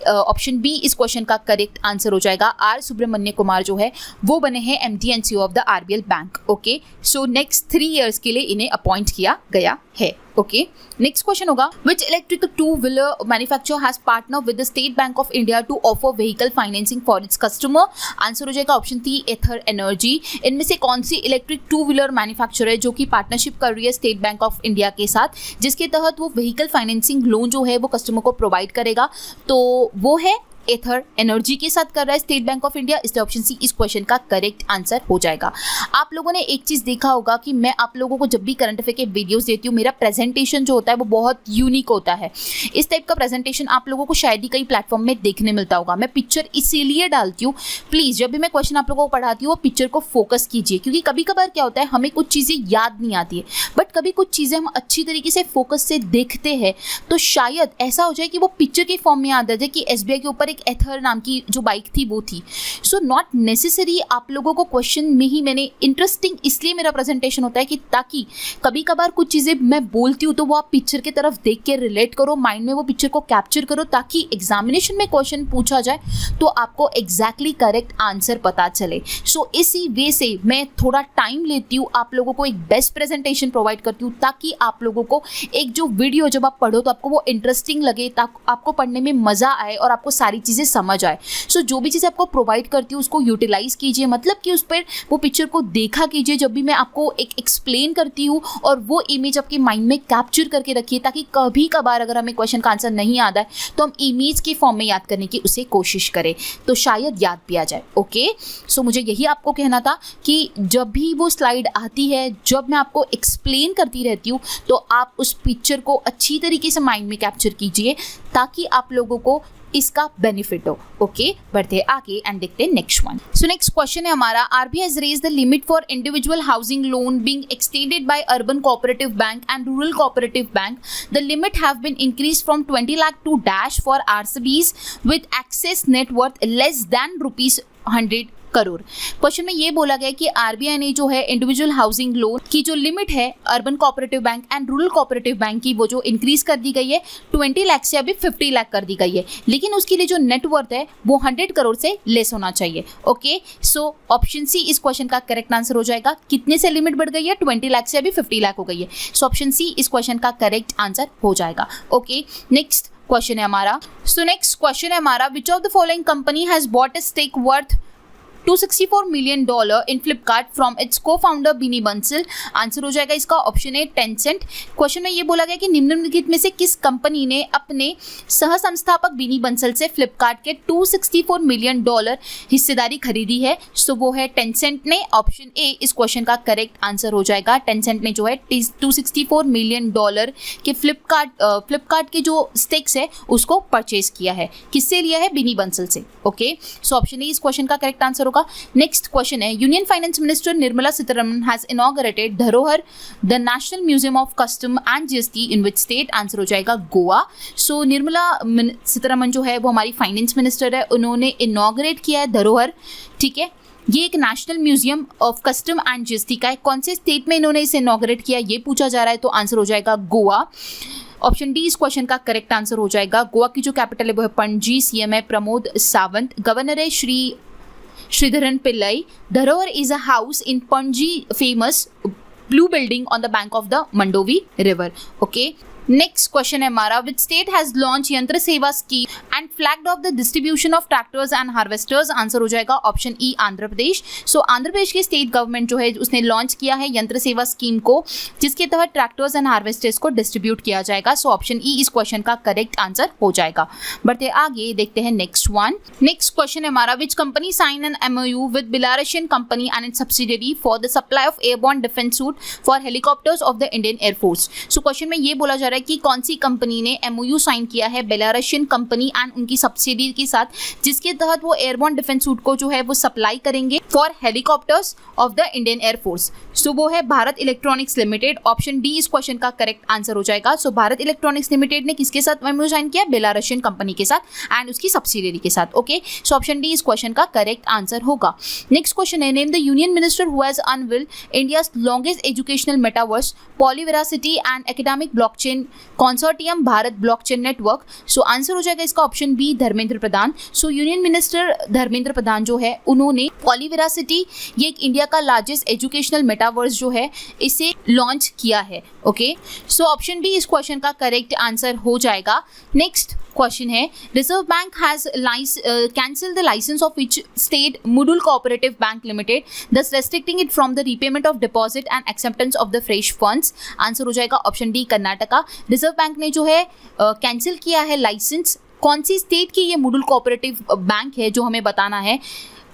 Option B इस क्वेश्चन का करेक्ट आंसर हो जाएगा। R सुब्रमण्य कुमार जो है वो बने हैं MD and CEO of the RBL bank. Okay, so next 3 years के लिए इन्हें अपॉइंट किया गया है। ओके, नेक्स्ट क्वेश्चन होगा which electric 2-wheeler manufacturer has partner with the state bank of India to offer vehicle financing for its customer. Answer हो जाएगा option सी एथर energy. इनमें से कौन सी इलेक्ट्रिक 2-wheeler मैन्युफैक्चरर है जो कि पार्टनरशिप कर रही है स्टेट बैंक ऑफ इंडिया के साथ, जिसके तहत वो व्हीकल फाइनेंसिंग लोन जो है वो कस्टमर को प्रोवाइड करेगा, तो वो है एथर एनर्जी के साथ कर रहा है स्टेट बैंक ऑफ इंडिया। इसलिए ऑप्शन सी इस क्वेश्चन का करेक्ट आंसर हो जाएगा। आप लोगों ने एक चीज देखा होगा कि मैं आप लोगों को जब भी करंट अफेयर के वीडियोस देती हूँ, मेरा प्रेजेंटेशन जो होता है वो बहुत यूनिक होता है। इस टाइप का प्रेजेंटेशन आप लोगों को शायद ही कई प्लेटफॉर्म में देखने मिलता होगा। मैं पिक्चर इसीलिए डालती हूँ, प्लीज जब भी मैं क्वेश्चन आप लोगों को पढ़ाती हूँ वो पिक्चर को फोकस कीजिए, क्योंकि कभी कभार क्या होता है हमें कुछ चीजें याद नहीं आती है, बट कभी कुछ चीजें हम अच्छी तरीके से फोकस से देखते हैं तो शायद ऐसा हो जाए कि वो पिक्चर के फॉर्म में याद आ जाए कि SBI के ऊपर एक एथर नाम की जो बाइक थी वो थी। सो नॉट नेसेसरी आप लोगों को क्वेश्चन में ही मैंने इंटरेस्टिंग इसलिए मेरा प्रेजेंटेशन होता है कि ताकि कभी कभार कुछ चीजें मैं बोलती हूँ तो वो आप पिक्चर की तरफ देख के रिलेट करो, माइंड में वो पिक्चर को कैप्चर करो, ताकि एग्जामिनेशन में क्वेश्चन पूछा जाए तो आपको एग्जैक्टली करेक्ट आंसर पता चले। सो इसी वे से मैं थोड़ा टाइम लेती हूँ, आप लोगों को एक बेस्ट प्रेजेंटेशन प्रोवाइड करती हूँ, ताकि आप लोगों को एक जो वीडियो जब आप पढ़ो तो आपको वो इंटरेस्टिंग लगे, आपको पढ़ने में मजा आए और आपको सारी चीजें समझ आए। सो जो भी चीज़ें आपको प्रोवाइड करती हूँ उसको यूटिलाइज कीजिए, मतलब कि उस पर वो पिक्चर को देखा कीजिए जब भी मैं आपको एक एक्सप्लेन करती हूँ, और वो इमेज आपके माइंड में कैप्चर करके रखिए, ताकि कभी कभार अगर हमें क्वेश्चन का आंसर नहीं याद आए तो हम इमेज के फॉर्म में याद करने की उसे कोशिश करें, तो शायद याद भी आ जाए। ओके, सो मुझे यही आपको कहना था कि जब भी वो स्लाइड आती है, जब मैं आपको एक्सप्लेन करती रहती हूँ, तो आप उस पिक्चर को अच्छी तरीके से माइंड में कैप्चर कीजिए ताकि आप लोगों को इसका बेनिफिट हो। ओके, बढ़ते आगे एंड देखते हैं नेक्स्ट वन। सो नेक्स्ट क्वेश्चन है हमारा RBI has raised the limit for individual housing loan being extended by urban cooperative bank and rural cooperative bank. The limit have been increased from 20 lakh to dash for RCBs with access net worth less than rupees 100 crore. Question में ये बोला गया कि RBI ने जो है individual housing loan की जो लिमिट है urban cooperative bank and rural cooperative bank की वो जो इंक्रीज कर दी गई है 20 लाख से अभी 50 लाख कर दी गई है, लेकिन उसके लिए जो नेटवर्थ है वो 100 करोड़ से लेस होना चाहिए। ओके, सो ऑप्शन सी इस क्वेश्चन का करेक्ट आंसर हो जाएगा। कितने से लिमिट बढ़ गई है? 20 लाख से अभी 50 लाख हो गई है। सो ऑप्शन सी इस क्वेश्चन का करेक्ट आंसर हो जाएगा। ओके, नेक्स्ट क्वेश्चन है हमारा। सो नेक्स्ट क्वेश्चन है हमारा which of the following company has bought a stake worth $264 million in Flipkart from its co-founder Binny Bansal? Answer हो जाएगा इसका ऑप्शन ए टेंसेंट। क्वेश्चन में ये बोला गया कि निम्नलिखित में से किस कंपनी ने अपने सह संस्थापक बिनी बंसल से फ्लिपकार्ट के $264 मिलियन हिस्सेदारी खरीदी है? सो वो है टेंसेंट ने। ऑप्शन ए इस क्वेश्चन का करेक्ट आंसर हो जाएगा। टेंसेंट ने जो है $264 मिलियन के फ्लिपकार्ट के जो स्टेक्स है उसको परचेज किया है। किससे लिया है? बिनी बंसल से। ओके, सो ऑप्शन ए इस क्वेश्चन का करेक्ट आंसर होगा। नेक्स्ट क्वेश्चन है, union finance minister Nirmala Sitharaman has inaugurated Dharohar the national museum of custom and GST in which state? Answer हो जाएगा गोवा। सो निर्मला सीतारमण जो है वो हमारी फाइनेंस मिनिस्टर है, उन्होंने इनॉग्रेट किया है धरोहर, ठीक है। ये एक national museum of custom and GST का है। कौन से स्टेट में इन्होंने इसे इनॉग्रेट किया ये पूछा जा रहा है, तो आंसर हो जाएगा गोवा। ऑप्शन डी इस क्वेश्चन का करेक्ट आंसर हो जाएगा। गोवा की जो कैपिटल है वो है पणजी, सीएम है प्रमोद सावंत, गवर्नर है श्रीधरन पिल्लाई। धरोहर is a house in Panaji famous blue building on the bank of the Mandovi river. Okay, next question है हमारा, which state has launched यंत्र सेवा scheme and flagged off the distribution of tractors and harvesters? Answer हो जाएगा option ई आंध्र प्रदेश। सो आंध्र प्रदेश की state government जो है उसने लॉन्च किया है यंत्र सेवा स्कीम को, जिसके तहत ट्रैक्टर्स एंड हार्वेस्टर्स को डिस्ट्रीब्यूट किया जाएगा। सो ऑप्शन ई इस क्वेश्चन का करेक्ट आंसर हो जाएगा। बढ़ते आगे देखते हैं नेक्स्ट वन। नेक्स्ट क्वेश्चन है हमारा, which company signed an MOU with Belarusian company and its subsidiary for the supply of airborne defense suit for helicopters of the Indian Air Force? So question में ये बोला जा रहा है कि कौन सी कंपनी ने MOU साइन किया है बेलारशियन कंपनी एंड उनकी सब्सिडी के साथ, जिसके तहत वो एयरबोर्न डिफेंस सूट को जो है वो सप्लाई करेंगे for helicopters of the Indian air force. So वो है Bharat electronics limited. Option D इस क्वेश्चन का करेक्ट आंसर हो जाएगा। सो भारत इलेक्ट्रॉनिक्स लिमिटेड ने किसके साथ MOU साइन किया? बेलारशियन कंपनी के साथ एंड उसकी सब्सिडी के साथ। ओके, सो ऑप्शन डी इस क्वेश्चन का करेक्ट आंसर होगा। नेक्स्ट क्वेश्चन है, name the union minister who has unveiled India's longest educational metaverse polyversity and academic blockchain consortium Bharat blockchain network? So answer हो जाएगा इसका option B Dharmendra Pradhan. So union minister Dharmendra Pradhan जो है उन्होंने पॉलीवेरासिटी, ये एक इंडिया का लार्जेस्ट एजुकेशनल मेटावर्स जो है इसे लॉन्च किया है। ओके, सो ऑप्शन बी इस क्वेश्चन का करेक्ट आंसर हो जाएगा। नेक्स्ट क्वेश्चन है, reserve bank has cancel the licence of which state Mudhol cooperative bank limited, thus restricting it from the repayment of deposit and acceptance of the fresh funds? Answer हो जाएगा option D Karnataka. Reserve bank ने जो है cancel किया है licence. कौन सी state की ये मुडुल कोऑपरेटिव बैंक है जो हमें बताना है।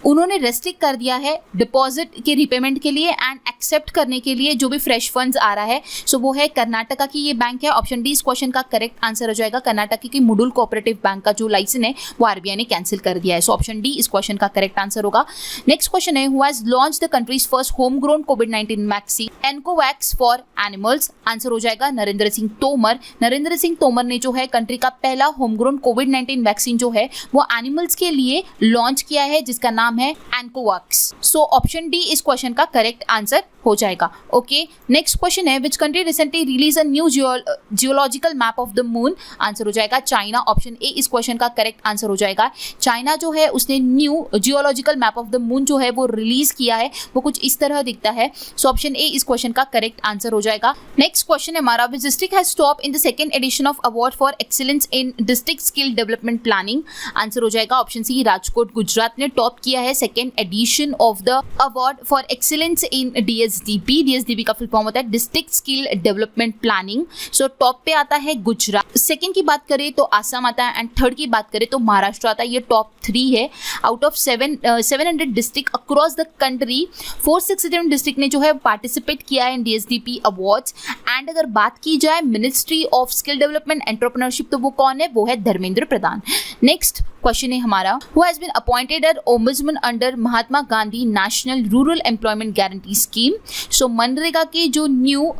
उन्होंने रेस्ट्रिक्ट कर दिया है डिपॉजिट के रिपेमेंट के लिए एंड एक्सेप्ट करने के लिए जो भी फ्रेश फंड्स आ रहा है। सो वो है कर्नाटका की ये बैंक है। ऑप्शन डी इस क्वेश्चन का करेक्ट आंसर हो जाएगा। कर्नाटका की मुडुल कोऑपरेटिव बैंक का जो लाइसेंस है वो आरबीआई ने कैंसिल कर दिया है। सो ऑप्शन डी इस क्वेश्चन का करेक्ट आंसर होगा। नेक्स्ट क्वेश्चन है, who has launched the country's first home grown कोविड-19 vaccine Ancovax for animals? Answer हो जाएगा नरेंद्र सिंह तोमर। नरेंद्र सिंह तोमर ने जो है कंट्री का पहला होम ग्रोन कोविड-19 वैक्सीन जो है वो एनिमल्स के लिए लॉन्च किया है, जिसका नाम है एनकोवैक्स। सो ऑप्शन डी इस क्वेश्चन का करेक्ट आंसर हो जाएगा। ओके, नेक्स्ट क्वेश्चन है, which country recently release a new geological map of the moon? Answer हो जाएगा चाइना। ऑप्शन ए इस क्वेश्चन का करेक्ट आंसर हो जाएगा। चाइना जो है उसने new geological map of the moon जो है वो रिलीज किया है, वो कुछ इस तरह दिखता है। सो ऑप्शन ए इस क्वेश्चन का करेक्ट आंसर हो जाएगा। नेक्स्ट क्वेश्चन है हमारा, which district has top in the second edition of award for excellence in district skill development planning? Answer हो जाएगा ऑप्शन सी राजकोट गुजरात ने टॉप किया है second edition of the award for excellence in DSDP का full form होता है district skill development planning. So top पे आता है गुजरात, सेकंड की बात करें तो आसाम आता है एंड थर्ड की बात करें तो महाराष्ट्र आता है। ये टॉप 3 है out of 700 district across the country. 467 district ने जो है पार्टिसिपेट किया है इन डीएसडीपी अवार्ड्स। एंड अगर बात की जाए ministry of skill development entrepreneurship तो वो कौन है? वो है धर्मेंद्र प्रधान। नेक्स्ट क्वेश्चन है हमारा, who has been appointed as ombudsman under Mahatma Gandhi national rural employment guarantee scheme? So मनरेगा के जो न्यू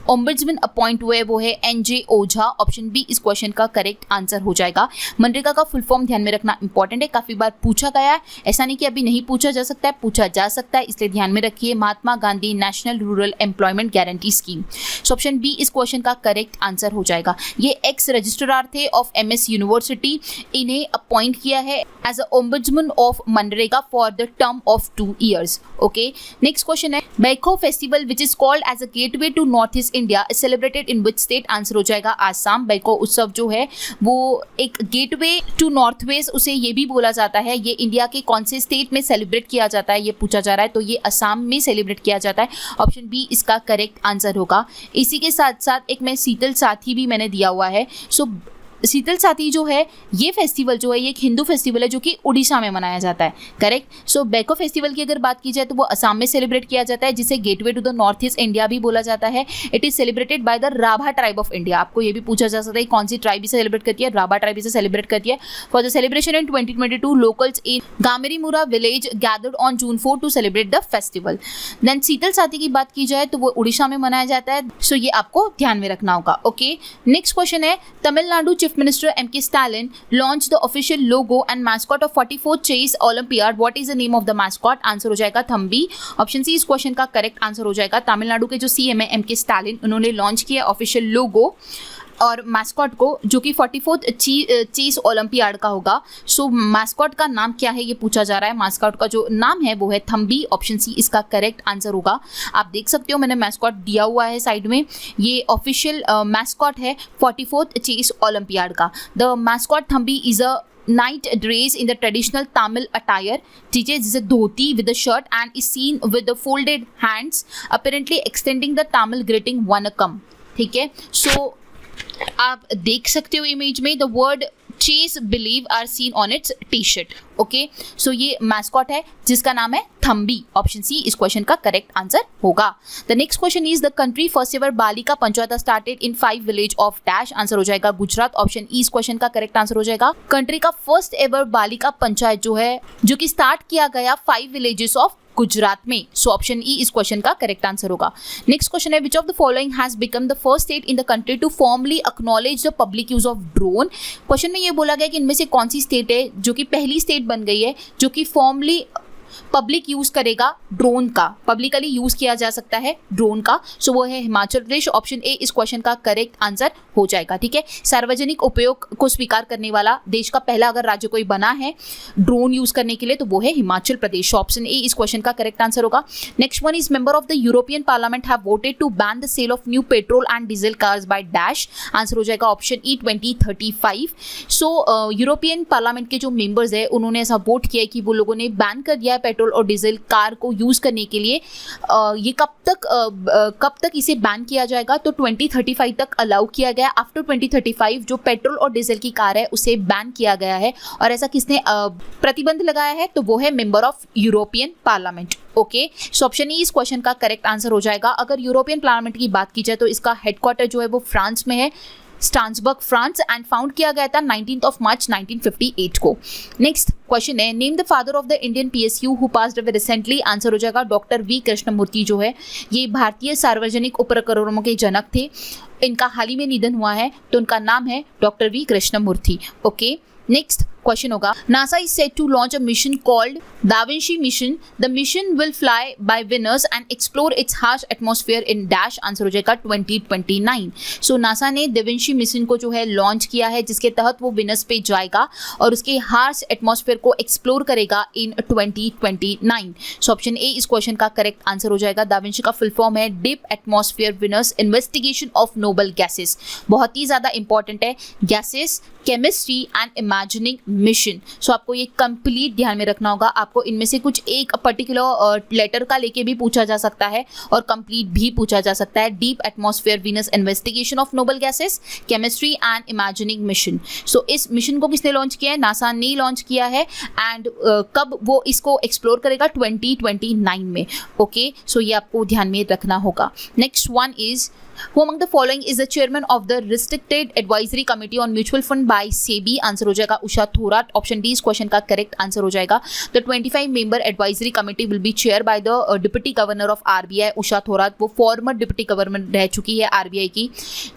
ओम्बुड्समैन अपॉइंट हुए वो है एनजे ओझा। ऑप्शन बी इस क्वेश्चन का करेक्ट आंसर हो जाएगा। मनरेगा का फुल फॉर्म ध्यान में रखना इंपॉर्टेंट है, काफी बार पूछा गया है, ऐसा नहीं कि अभी नहीं पूछा जा सकता है, पूछा जा सकता है, इसलिए ध्यान में रखिए। Mahatma Gandhi national rural employment guarantee scheme. So option B इस क्वेश्चन का करेक्ट आंसर हो जाएगा। ये एक्स रजिस्ट्रार थे ऑफ एमएस यूनिवर्सिटी, इन्हें अपॉइंट किया है एज अ ओम्बुड्समैन ऑफ मनरेगा for the term of 2 years। Okay, next question है, Baikho festival which is called as a gateway to north east India is celebrated in which state? Answer हो जाएगा आसाम। बैको उत्सव जो है वो एक गेटवे टू नॉर्थ वेस्ट उसे ये भी बोला जाता है। ये इंडिया के कौन से स्टेट में सेलिब्रेट किया जाता है ये पूछा जा रहा है, तो ये असम में सेलिब्रेट किया जाता है। ऑप्शन बी इसका करेक्ट आंसर होगा। इसी के साथ साथ एक मैं शीतल साथी भी मैंने दिया हुआ है। सो शीतल साथी जो है ये फेस्टिवल जो है ये एक हिंदू फेस्टिवल है जो कि उड़ीसा में मनाया जाता है। करेक्ट। सो बैको फेस्टिवल की अगर बात की जाए तो वो असम में सेलिब्रेट किया जाता है, जिसे gateway to the north east India भी बोला जाता है। It is celebrated by the Rabha tribe of India. आपको ये भी पूछा जा सकता है कौन सी ट्राइब इसे सेलिब्रेट करती है? राभा ट्राइब इसे सेलिब्रेट करती है। For the celebration in 2022 locals in Gamerimura village gathered on June 4 to celebrate the festival. Then Sheetal Sathi की बात की जाए तो वो उड़ीसा में मनाया जाता है। सो ये आपको ध्यान में रखना होगा। ओके, नेक्स्ट क्वेश्चन है Tamil Nadu chief minister M.K. Stalin launched the official logo and mascot of 44th Chess Olympiad. What is the name of the mascot? Answer हो जाएगा थम्बी। ऑप्शन सी इस क्वेश्चन का करेक्ट आंसर हो जाएगा। तमिलनाडु के जो सीएम है M.K. Stalin उन्होंने लॉन्च किया ऑफिशियल लोगो और मैस्कॉट को जो कि 44th चेस ओलंपियाड का होगा। सो मैस्कॉट का नाम क्या है ये पूछा जा रहा है। मैस्कॉट का जो नाम है वो है थम्बी। ऑप्शन सी इसका करेक्ट आंसर होगा। आप देख सकते हो मैंने मैस्कॉट दिया हुआ है साइड में। ये ऑफिशियल मैस्कॉट है 44th चेस ओलंपियाड का। The mascot Thambi is a knight dress in the traditional Tamil attire, ठीक है, जिसे dhoti with the shirt and is seen with the folded hands apparently extending the Tamil greeting vanakkam. ठीक है, सो आप देख सकते हो इमेज में the word chess believe are seen on its T shirt. Okay, so ये मैस्कॉट है जिसका नाम है थम्बी। ऑप्शन सी इस क्वेश्चन का करेक्ट आंसर होगा। The next question is the country first ever Balika panchayat started in 5 village of dash. Answer हो जाएगा गुजरात। ऑप्शन ई इस क्वेश्चन का करेक्ट आंसर हो जाएगा। कंट्री का फर्स्ट एवर बालिका पंचायत जो है जो कि स्टार्ट किया गया 5 विलेजेस ऑफ गुजरात में। सो ऑप्शन ई इस क्वेश्चन का करेक्ट आंसर होगा। नेक्स्ट क्वेश्चन है which of the following has become the first state in the country to formally acknowledge the public use of drone. Question में ये बोला गया कि इनमें से कौन सी स्टेट है जो कि पहली स्टेट बन गई है जो कि फॉर्मली पब्लिक यूज करेगा ड्रोन का, पब्लिकली यूज किया जा सकता है ड्रोन का। सो वो है हिमाचल प्रदेश। ऑप्शन ए इस क्वेश्चन का करेक्ट आंसर हो जाएगा। ठीक है, सार्वजनिक उपयोग को स्वीकार करने वाला देश का पहला अगर राज्य कोई बना है ड्रोन यूज करने के लिए तो वो है हिमाचल प्रदेश। ऑप्शन ए इस क्वेश्चन का करेक्ट आंसर होगा। Next one is member of the European parliament have voted to ban the sale of new petrol and diesel cars by dash. Answer हो जाएगा option E 2035। So European parliament के जो members है उन्होंने ऐसा vote किया है कि वो लोगों ने बैन कर दिया है पेट्रोल और डीजल कार को यूज करने के लिए। ये कब तक इसे बैन किया जाएगा? तो 2035 तक अलाउ किया गया। आफ्टर 2035 जो पेट्रोल और डीजल की कार है उसे बैन किया गया है। और ऐसा किसने प्रतिबंध लगाया है? तो वो है member of European parliament. Okay, so option E इस क्वेश्चन का करेक्ट आंसर हो जाएगा। अगर यूरोपियन पार्लियामेंट की बात की जाए तो इसका हेडक्वार्टर जो है वो फ्रांस में है, स्ट्रासबर्ग फ्रांस, एंड फाउंड किया गया था 19 मार्च 1958 को। नेक्स्ट क्वेश्चन है name the father of the Indian PSU who passed away recently. Answer हो जाएगा डॉक्टर वी कृष्णमूर्ति जो है ये भारतीय सार्वजनिक उपक्रमों के जनक थे। इनका हाल ही में निधन हुआ है तो उनका नाम है doctor V Krishnamurthy. Okay, next question होगा NASA is set to launch a mission called Da Vinci mission. The mission will fly by Venus and explore its harsh atmosphere in dash. Answer हो जाएगा 2029। सो NASA ने Da Vinci mission को जो है launch किया है जिसके तहत वो विनस पे जाएगा और उसके हार्श एटमॉस्फेयर को एक्सप्लोर करेगा इन 2029। सो ऑप्शन ए इस क्वेश्चन का करेक्ट आंसर हो जाएगा। दा विंची का फुल फॉर्म है deep atmosphere Venus investigation of noble gases. बहुत ही ज्यादा इंपॉर्टेंट है, gases, chemistry and imagining mission. So आपको ये कंप्लीट ध्यान में रखना होगा। आपको इनमें से कुछ एक पर्टिकुलर लेटर का लेके भी पूछा जा सकता है और कंप्लीट भी पूछा जा सकता है। Deep atmosphere Venus investigation of noble gases, chemistry and imagining mission. So इस मिशन को किसने लॉन्च किया है? नासा ने लॉन्च किया है। एंड कब वो इसको एक्सप्लोर करेगा? 2029 में। ओके, सो ये आपको ध्यान में रखना होगा। Next one is Who among the following is the chairman of the Restricted Advisory Committee on Mutual Fund by SEBI? Answer हो जाएगा उषा थोराट। ऑप्शन डी इस क्वेश्चन का करेक्ट आंसर हो जाएगा। The 25 member advisory committee will be chaired by the Deputy Governor of RBI Usha Thorat. वो farmer deputy governor रह चुकी है RBI की,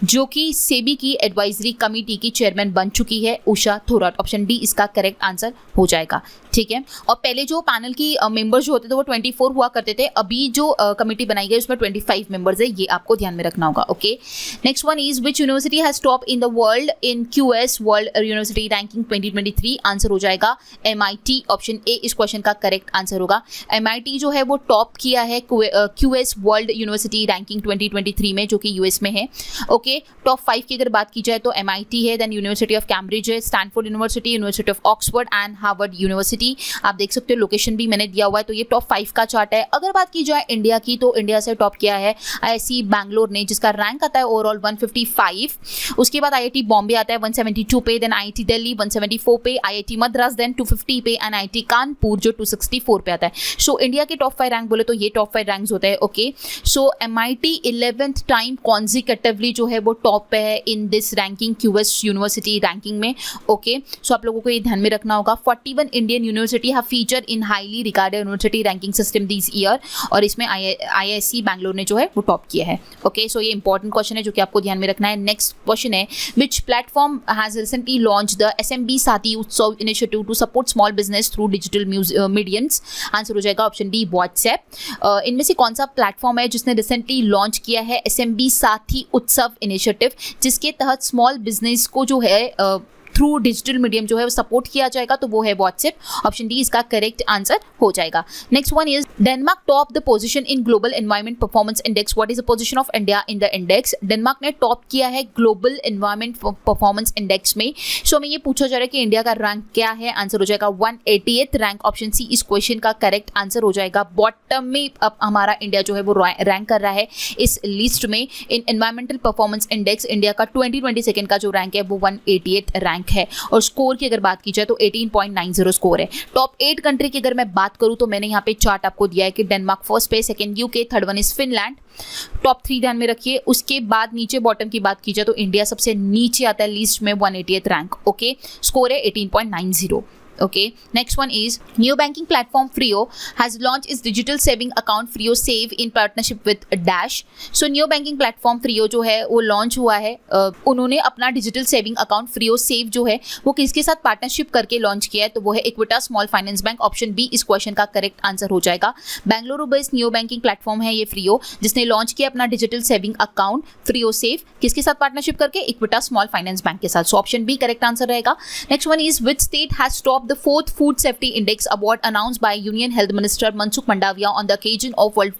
जो कि सेबी की एडवाइजरी कमेटी की चेयरमैन बन चुकी है उषा थोराट। ऑप्शन डी इसका करेक्ट आंसर हो जाएगा। ठीक है। और पहले जो पैनल की मेंबर्स जो होते थे वो 24 हुआ करते थे, अभी जो कमेटी बनाई गई उसमें 25 मेंबर्स है, ये आपको ध्यान में रखना होगा। Okay, next one is which university has top in the world in QS world university ranking 2023? Answer हो जाएगा MIT, ऑप्शन ए इस क्वेश्चन का करेक्ट आंसर होगा। MIT जो है वो टॉप किया है QS वर्ल्ड यूनिवर्सिटी रैंकिंग 2023 में, जो कि US में है। ओके, टॉप 5 की अगर बात की जाए तो MIT है, देन यूनिवर्सिटी ऑफ कैम्ब्रिज है, Stanford university, university of Oxford and Harvard university. आप देख सकते हो लोकेशन भी मैंने दिया हुआ है, तो ये टॉप 5 का चार्ट है। अगर बात की जाए इंडिया की, तो इंडिया से टॉप किया है IISc बैंगलोर ने, जिसका रैंक आता है ओवरऑल 155। उसके बाद IIT बॉम्बे आता है 172 पे, देन IIT दिल्ली 174 पे, IIT मद्रास देन 250 पे एंड IIT कानपुर जो 264 पे आता है। सो इंडिया के टॉप 5 रैंक बोले तो ये टॉप 5 रैंक्स होते हैं। ओके, सो MIT 11th टाइम कॉन्जिक्यूटिवली जो है वो टॉप पे है in this ranking QS university ranking में। ओके, सो आप लोगों को ये ध्यान में रखना होगा। 41 Indian university have feature in highly regarded university ranking system this year, और इसमें IISc बैंगलोर ने जो है वो टॉप किया है। ओके, सो ये इंपॉर्टेंट क्वेश्चन है जो कि आपको ध्यान में रखना है। नेक्स्ट क्वेश्चन है which platform has recently launch the SMB Saathi Utsav initiative to support small business through digital mediums? Answer हो जाएगा ऑप्शन डी व्हाट्सएप। इनमें से कौन सा प्लेटफॉर्म है जिसने रिसेंटली लॉन्च किया है SMB साथी उत्सव इनिशिएटिव, जिसके तहत स्मॉल बिजनेस को जो है थ्रू डिजिटल मीडियम जो है वो सपोर्ट किया जाएगा? तो वो है व्हाट्सएप, ऑप्शन डी इसका करेक्ट आंसर हो जाएगा। Next one is Denmark top the position in global environment performance index, what is the position of India in the index? Denmark ने टॉप किया है ग्लोबल एनवायरमेंट परफॉर्मेंस इंडेक्स में। सो हमें ये पूछा जा रहा है कि इंडिया का रैंक क्या है, आंसर हो जाएगा 180th रैंक, ऑप्शन सी इस क्वेश्चन का करेक्ट आंसर हो जाएगा। बॉटम में अब हमारा इंडिया जो है वो रैंक कर रहा है इस लिस्ट में। इन एनवायरमेंटल परफॉर्मेंस इंडेक्स इंडिया का 2022 का जो रैंक है वो 180th रैंक है। और स्कोर की अगर बात की जाए तो 18.90 स्कोर है। टॉप 8 कंट्री की अगर मैं बात करूं तो मैंने यहाँ पे चार्ट आपको दिया है कि डेनमार्क फर्स्ट पे, second UK, third one is Finland. Top 3 ध्यान में रखिए। उसके बाद नीचे बॉटम की बात की जाए तो इंडिया सबसे नीचे आता है लिस्ट में 180th रैंक। ओके, स्कोर है 18.90। Okay, next one is new banking platform Frio has launched its digital saving account Frio Save in partnership with Dash. So new banking platform Frio जो है वो launch हुआ है। उन्होंने अपना digital saving account Frio Save जो है वो किसके साथ पार्टनरशिप करके लॉन्च किया है? तो वो है Equitas small finance bank, option B इस क्वेश्चन का करेक्ट आंसर हो जाएगा। Bengaluru based new banking platform है ये Frio, जिसने लॉन्च किया अपना digital saving account Frio Save किसके साथ पार्टनरशिप करके? इक्विटा स्मॉल फाइनेंस बैंक के साथ। So option B correct answer रहेगा। Next one is which state has top the 4th Food Safety Index award announced by Union Health Minister Mansukh Mandaviya on the occasion of World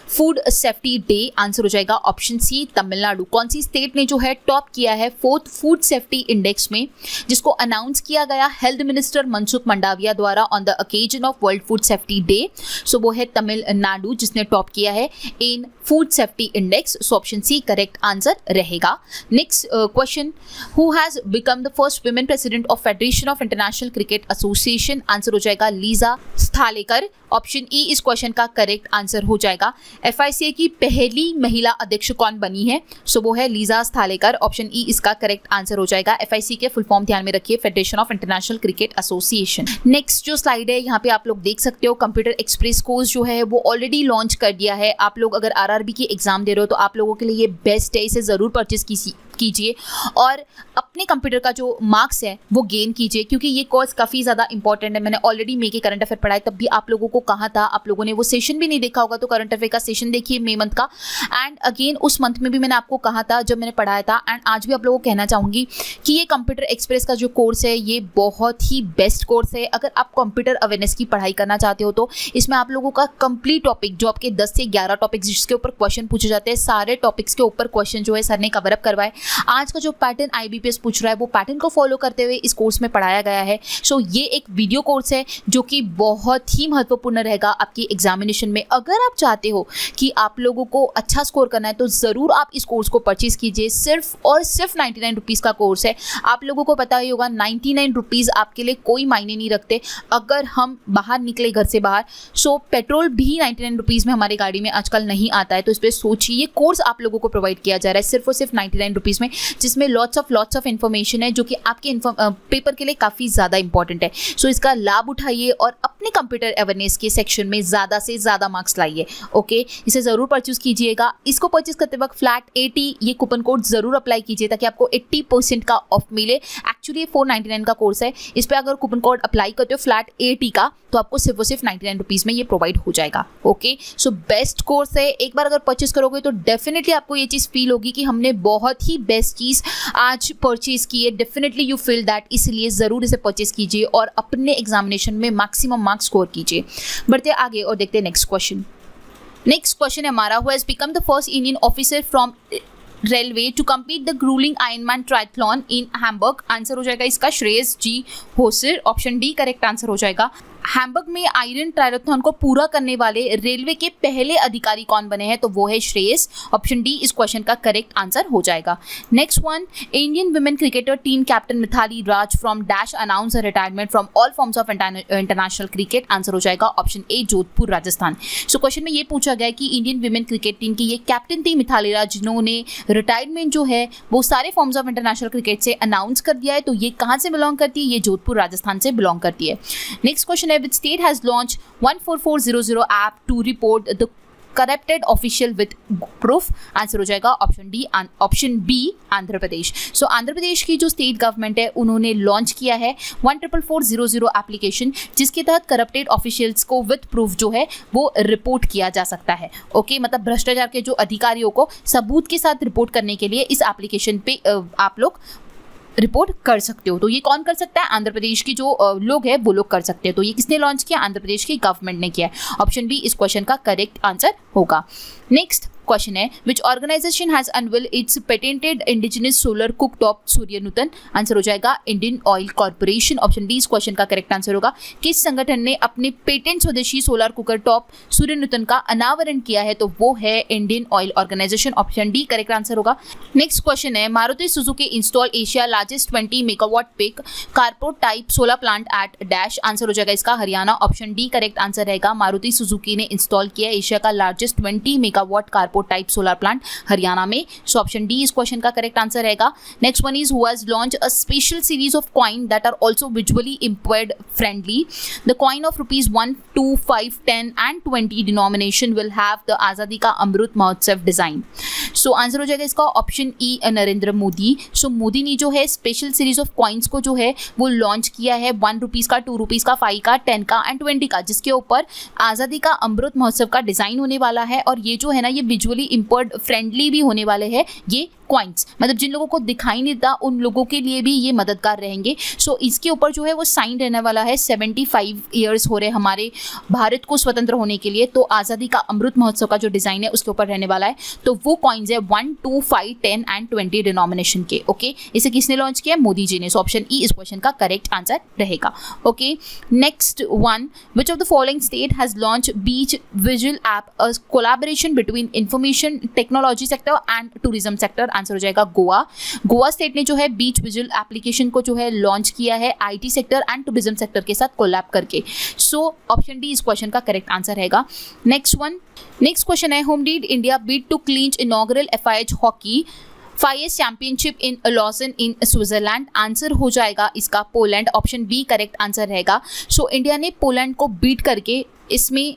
Food Safety Day? Answer हो जाएगा option सी तमिलनाडु। कौन सी state ने जो है top किया है 4th food safety index में, जिसको अनाउंस किया गया हेल्थ मिनिस्टर मनसुख मंडाविया द्वारा on the occasion of world food safety day? So वो है तमिलनाडु जिसने टॉप किया है in food safety index. So option C correct answer रहेगा। Next question, who has become the first women president of federation of international cricket association? Answer हो जाएगा Lisa Sthalekar, option E इस question का करेक्ट आंसर हो जाएगा। FICA की पहली महिला अध्यक्ष कौन बनी है? सो वो है लीजा स्थालेकर, ऑप्शन ई इसका करेक्ट आंसर हो जाएगा। FICA के फुल फॉर्म ध्यान में रखिए, federation of international cricket association. Next जो स्लाइड है यहाँ पे आप लोग देख सकते हो, कंप्यूटर एक्सप्रेस कोर्स जो है वो ऑलरेडी लॉन्च कर दिया है। आप लोग अगर RRB की एग्जाम दे रहे हो तो आप लोगों के लिए ये बेस्ट है, इसे जरूर परचेज कीजिए और अपने कंप्यूटर का जो मार्क्स है वो गेन कीजिए, क्योंकि ये कोर्स काफ़ी ज़्यादा इंपॉर्टेंट है। मैंने ऑलरेडी मे के करंट अफेयर पढ़ाए, तब भी आप लोगों को कहा था, आप लोगों ने वो सेशन भी नहीं देखा होगा तो करंट अफेयर का सेशन देखिए मे मंथ का, एंड अगेन उस मंथ में भी मैंने आपको कहा था जब मैंने पढ़ाया था, एंड आज भी आप लोगों को कहना चाहूँगी कि ये कंप्यूटर एक्सप्रेस का जो कोर्स है ये बहुत ही बेस्ट कोर्स है। अगर आप कंप्यूटर अवेयरनेस की पढ़ाई करना चाहते हो तो इसमें आप लोगों का कंप्लीट टॉपिक, जो आपके 10 से 11 टॉपिक्स जिसके ऊपर क्वेश्चन पूछे जाते हैं, सारे टॉपिक्स के ऊपर क्वेश्चन जो है सर ने कवर अप करवाए। आज का जो पैटर्न IBPS पूछ रहा है वो पैटर्न को फॉलो करते हुए इस कोर्स में पढ़ाया गया है। सो ये एक वीडियो कोर्स है जो कि बहुत ही महत्वपूर्ण रहेगा आपकी एग्जामिनेशन में। अगर आप चाहते हो कि आप लोगों को अच्छा स्कोर करना है तो ज़रूर आप इस कोर्स को परचेज कीजिए। सिर्फ और सिर्फ 99 रुपीज़ का कोर्स है। आप लोगों को पता ही होगा 99 रुपीज़ आपके लिए कोई मायने नहीं रखते अगर हम बाहर निकले घर से बाहर। सो पेट्रोल भी 99 रुपीज़ में हमारी गाड़ी में आजकल नहीं आता है, तो इस पर सोचिए। ये कोर्स आप लोगों को प्रोवाइड किया जा रहा है सिर्फ और सिर्फ 99 रुपीज़ में, जिसमें लॉट्स ऑफ इन्फॉर्मेशन है जो कि आपके पेपर के लिए काफ़ी ज़्यादा इंपॉर्टेंट है। सो इसका लाभ उठाइए और अपने कंप्यूटर अवेयरनेस के सेक्शन में ज़्यादा से ज़्यादा मार्क्स लाइए। ओके, इसे ज़रूर परचेज कीजिएगा। इसको परचेज करते वक्त फ्लैट 80 ये कूपन कोड ज़रूर अप्लाई कीजिए ताकि आपको 80% का ऑफ मिले। एक्चुअली ये 499 का कोर्स है, इस पर अगर कूपन कोड अप्लाई करते हो फ्लैट 80 का तो आपको सिर्फ और सिर्फ 99 रुपीज़ में ये प्रोवाइड हो जाएगा। ओके, सो बेस्ट कोर्स है, एक बार अगर परचेज करोगे तो डेफिनेटली आपको ये चीज़ फील होगी कि हमने बहुत ही बेस्ट चीज़ आज परचेज की है। डेफिनेटली यू फील दैट, इसलिए ज़रूर इसे परचेज कीजिए और अपने एग्जामिनेशन में मैक्सिमम मार्क्स स्कोर कीजिए। बढ़ते आगे और देखते हैं नेक्स्ट क्वेश्चन। नेक्स्ट क्वेश्चन है हमारा, who has become the first Indian officer from railway to compete the gruelling ironman triathlon in Hamburg. Answer हो जाएगा इसका Shreyas G Hosur. Option D correct answer हो जाएगा। हैम्बर्ग में आयरन ट्रायथलॉन को पूरा करने वाले रेलवे के पहले अधिकारी कौन बने हैं, तो वो है श्रेयस। ऑप्शन डी इस क्वेश्चन का करेक्ट आंसर हो जाएगा। Next one, Indian women cricketer team captain Mithali Raj from dash announce retirement from all forms of international cricket. Answer हो जाएगा option A Jodhpur Rajasthan. So question में ये पूछा गया कि इंडियन वुमेन क्रिकेट टीम की ये कैप्टन थी मिथाली राज, जिन्होंने रिटायरमेंट जो है वो सारे फॉर्म्स ऑफ इंटरनेशनल क्रिकेट से अनाउंस कर दिया है, तो ये कहाँ से बिलोंग करती है, ये जोधपुर राजस्थान से बिलोंग करती है। नेक्स्ट क्वेश्चन है, which state has launched 14400 app to report the corrupted official with proof। Answer हो जाएगा ऑप्शन बी आंध्र प्रदेश। सो आंध्र प्रदेश की जो स्टेट गवर्नमेंट है उन्होंने लॉन्च किया है 14400 एप्लीकेशन, जिसके तहत करप्टेड ऑफिशियल्स को विद प्रूफ जो है वो रिपोर्ट किया जा सकता है। ओके, मतलब भ्रष्टाचार के जो अधिकारियों को सबूत के साथ रिपोर्ट करने के लिए इस एप्लीकेशन पे आप लोग रिपोर्ट कर सकते हो। तो ये कौन कर सकता है, आंध्र प्रदेश की जो लोग हैं वो लोग कर सकते हैं। तो ये किसने लॉन्च किया, आंध्र प्रदेश की गवर्नमेंट ने किया है। ऑप्शन बी इस क्वेश्चन का करेक्ट आंसर होगा। नेक्स्ट क्वेश्चन है, which organization has unveiled its patented indigenous solar cooktop Surya Nutan. Answer हो जाएगा Indian oil corporation. Option D इस क्वेश्चन का करेक्ट आंसर होगा। किस संगठन ने अपने पेटेंट स्वदेशी solar cooker top Surya Nutan का अनावरण किया है, तो वो है Indian oil organization. Option D correct answer होगा। नेक्स्ट क्वेश्चन है, Maruti Suzuki install Asia largest 20 megawatt peak corporate type solar plant at dash. Answer हो जाएगा इसका Haryana. Option D correct answer रहेगा। मारुति सुजुकी ने इंस्टॉल किया एशिया का largest 20 megawatt corporate type solar plant Haryana में। सो ऑप्शन डी इस क्वेश्चन का करेक्ट आंसर रहेगा। Next one is, who has launch a special series of coin that are also visually impaired friendly. The coin of ₹1, 2, 5, 10 and 20 denomination will have the आजादी का Amrit Mahotsav design. सो answer हो जाएगा इसका option E Narendra Modi. सो मोदी ने जो है special series of coins को जो है वो लॉन्च किया है ₹1 का, ₹2 का, 5 का, 10 का एंड 20 का, जिसके ऊपर आज़ादी का अमृत महोत्सव का डिज़ाइन होने वाला है। और ये जो है ना, ये विजुअली इंपेयर्ड फ्रेंडली भी होने वाले हैं ये कॉइन्स, मतलब जिन लोगों को दिखाई नहीं देता उन लोगों के लिए भी ये मददगार रहेंगे। सो इसके ऊपर जो है वो साइन रहने वाला है। 75 ईयर्स हो रहे हमारे भारत को स्वतंत्र होने के लिए, तो आज़ादी का अमृत महोत्सव का जो डिज़ाइन है उसके ऊपर रहने वाला है। तो वो कॉइन्स है 1, 2, 5, 10 एंड 20 डिनोमिनेशन के। ओके, इसे किसने लॉन्च किया, मोदी जी ने। सो ऑप्शन ई इस क्वेश्चन का करेक्ट आंसर रहेगा। Okay, next one, which of the following state has launch beach vigil app, a collaboration between information technology sector and tourism sector. Answer हो जाएगा गोवा। गोवा स्टेट ने जो है बीच विजिल एप्लीकेशन को जो है लॉन्च किया है IT sector and tourism sector के साथ कोलैब करके। सो ऑप्शन डी इस क्वेश्चन का करेक्ट आंसर रहेगा। नेक्स्ट क्वेश्चन है, whom did India beat to clinch inaugural FIH hockey 5 championship in Lausanne in Switzerland. Answer हो जाएगा इसका Poland. Option B correct answer रहेगा। सो इंडिया ने पोलैंड को बीट करके इसमें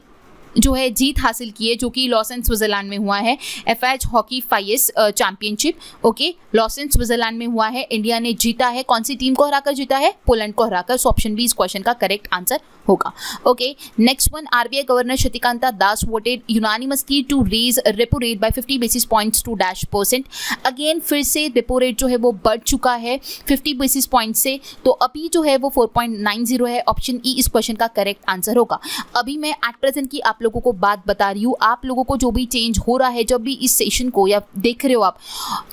जो है जीत हासिल की है, जो कि लॉसन स्विट्जरलैंड में हुआ है। FIH hockey 5 championship okay Lawson Switzerland में हुआ है। इंडिया ने जीता है, कौन सी टीम को हराकर जीता है, पोलैंड को हराकर। सो ऑप्शन बी इस क्वेश्चन का करेक्ट आंसर होगा। Okay, next one, RBI governor Shaktikanta Das voted unanimously to raise repo rate by 50 basis points to %। Again फिर से रेपो रेट जो है वो बढ़ चुका है 50 बेसिस पॉइंट से, तो अभी जो है वो 4.90 है। ऑप्शन ई इस क्वेश्चन का करेक्ट आंसर होगा। अभी मैं एट प्रेजेंट की आप लोगों को बात बता रही हूँ, आप लोगों को जो भी चेंज हो रहा है, जब भी इस सेशन को या देख रहे हो आप,